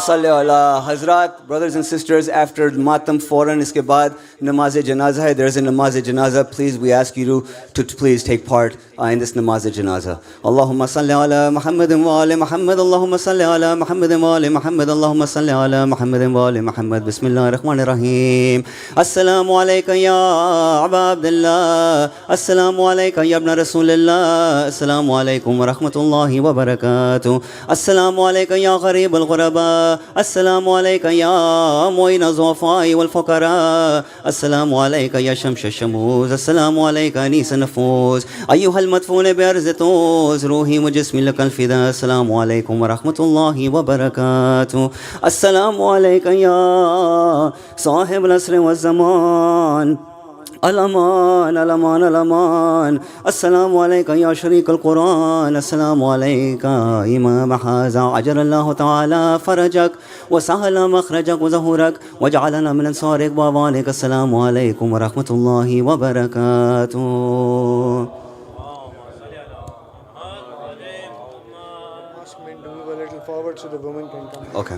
صلی اللہ حضرات. Brothers and sisters, after Matam فوراً اس کے بعد نماز جنازہ ہے. There is a نماز جنازہ. Please, we ask you to please take part in this نماز جنازہ. اللہم صلی علی محمد وآل محمد، اللہم صلی علی محمد وآل محمد، اللہم صلی علی محمد وآل محمد. بسم اللہ الرحمن الرحیم. السلام علیکم یا ابا عبداللہ، السلام علیکم یا ابن رسول اللہ، السلام علیکم ورحمۃ اللہ وبرکاتہ، السلام علیکم یا غریب الغرباء، السلام علیکم یا معین الضعفاء والفقراء، السلام علیکم یا شمس الشموس، السلام علیکم انیس النفوس، ایھا المدفون بارض طوس، روحی وجسمی لک الفدا، السلام علیکم ورحمۃ اللہ وبرکاتہ، السلام علیکم یا صاحب العصر والزمان، الامان الامان الامان، السلام علیکم یا شریک القرآن، السلام علیکم امام حاذا، عجل اللہ تعالی فرجک وسہل مخرجک وظہورک وجعلنا من انصارک وعوانک. السلام علیکم ورحمۃ اللہ وبرکاتہ. Okay.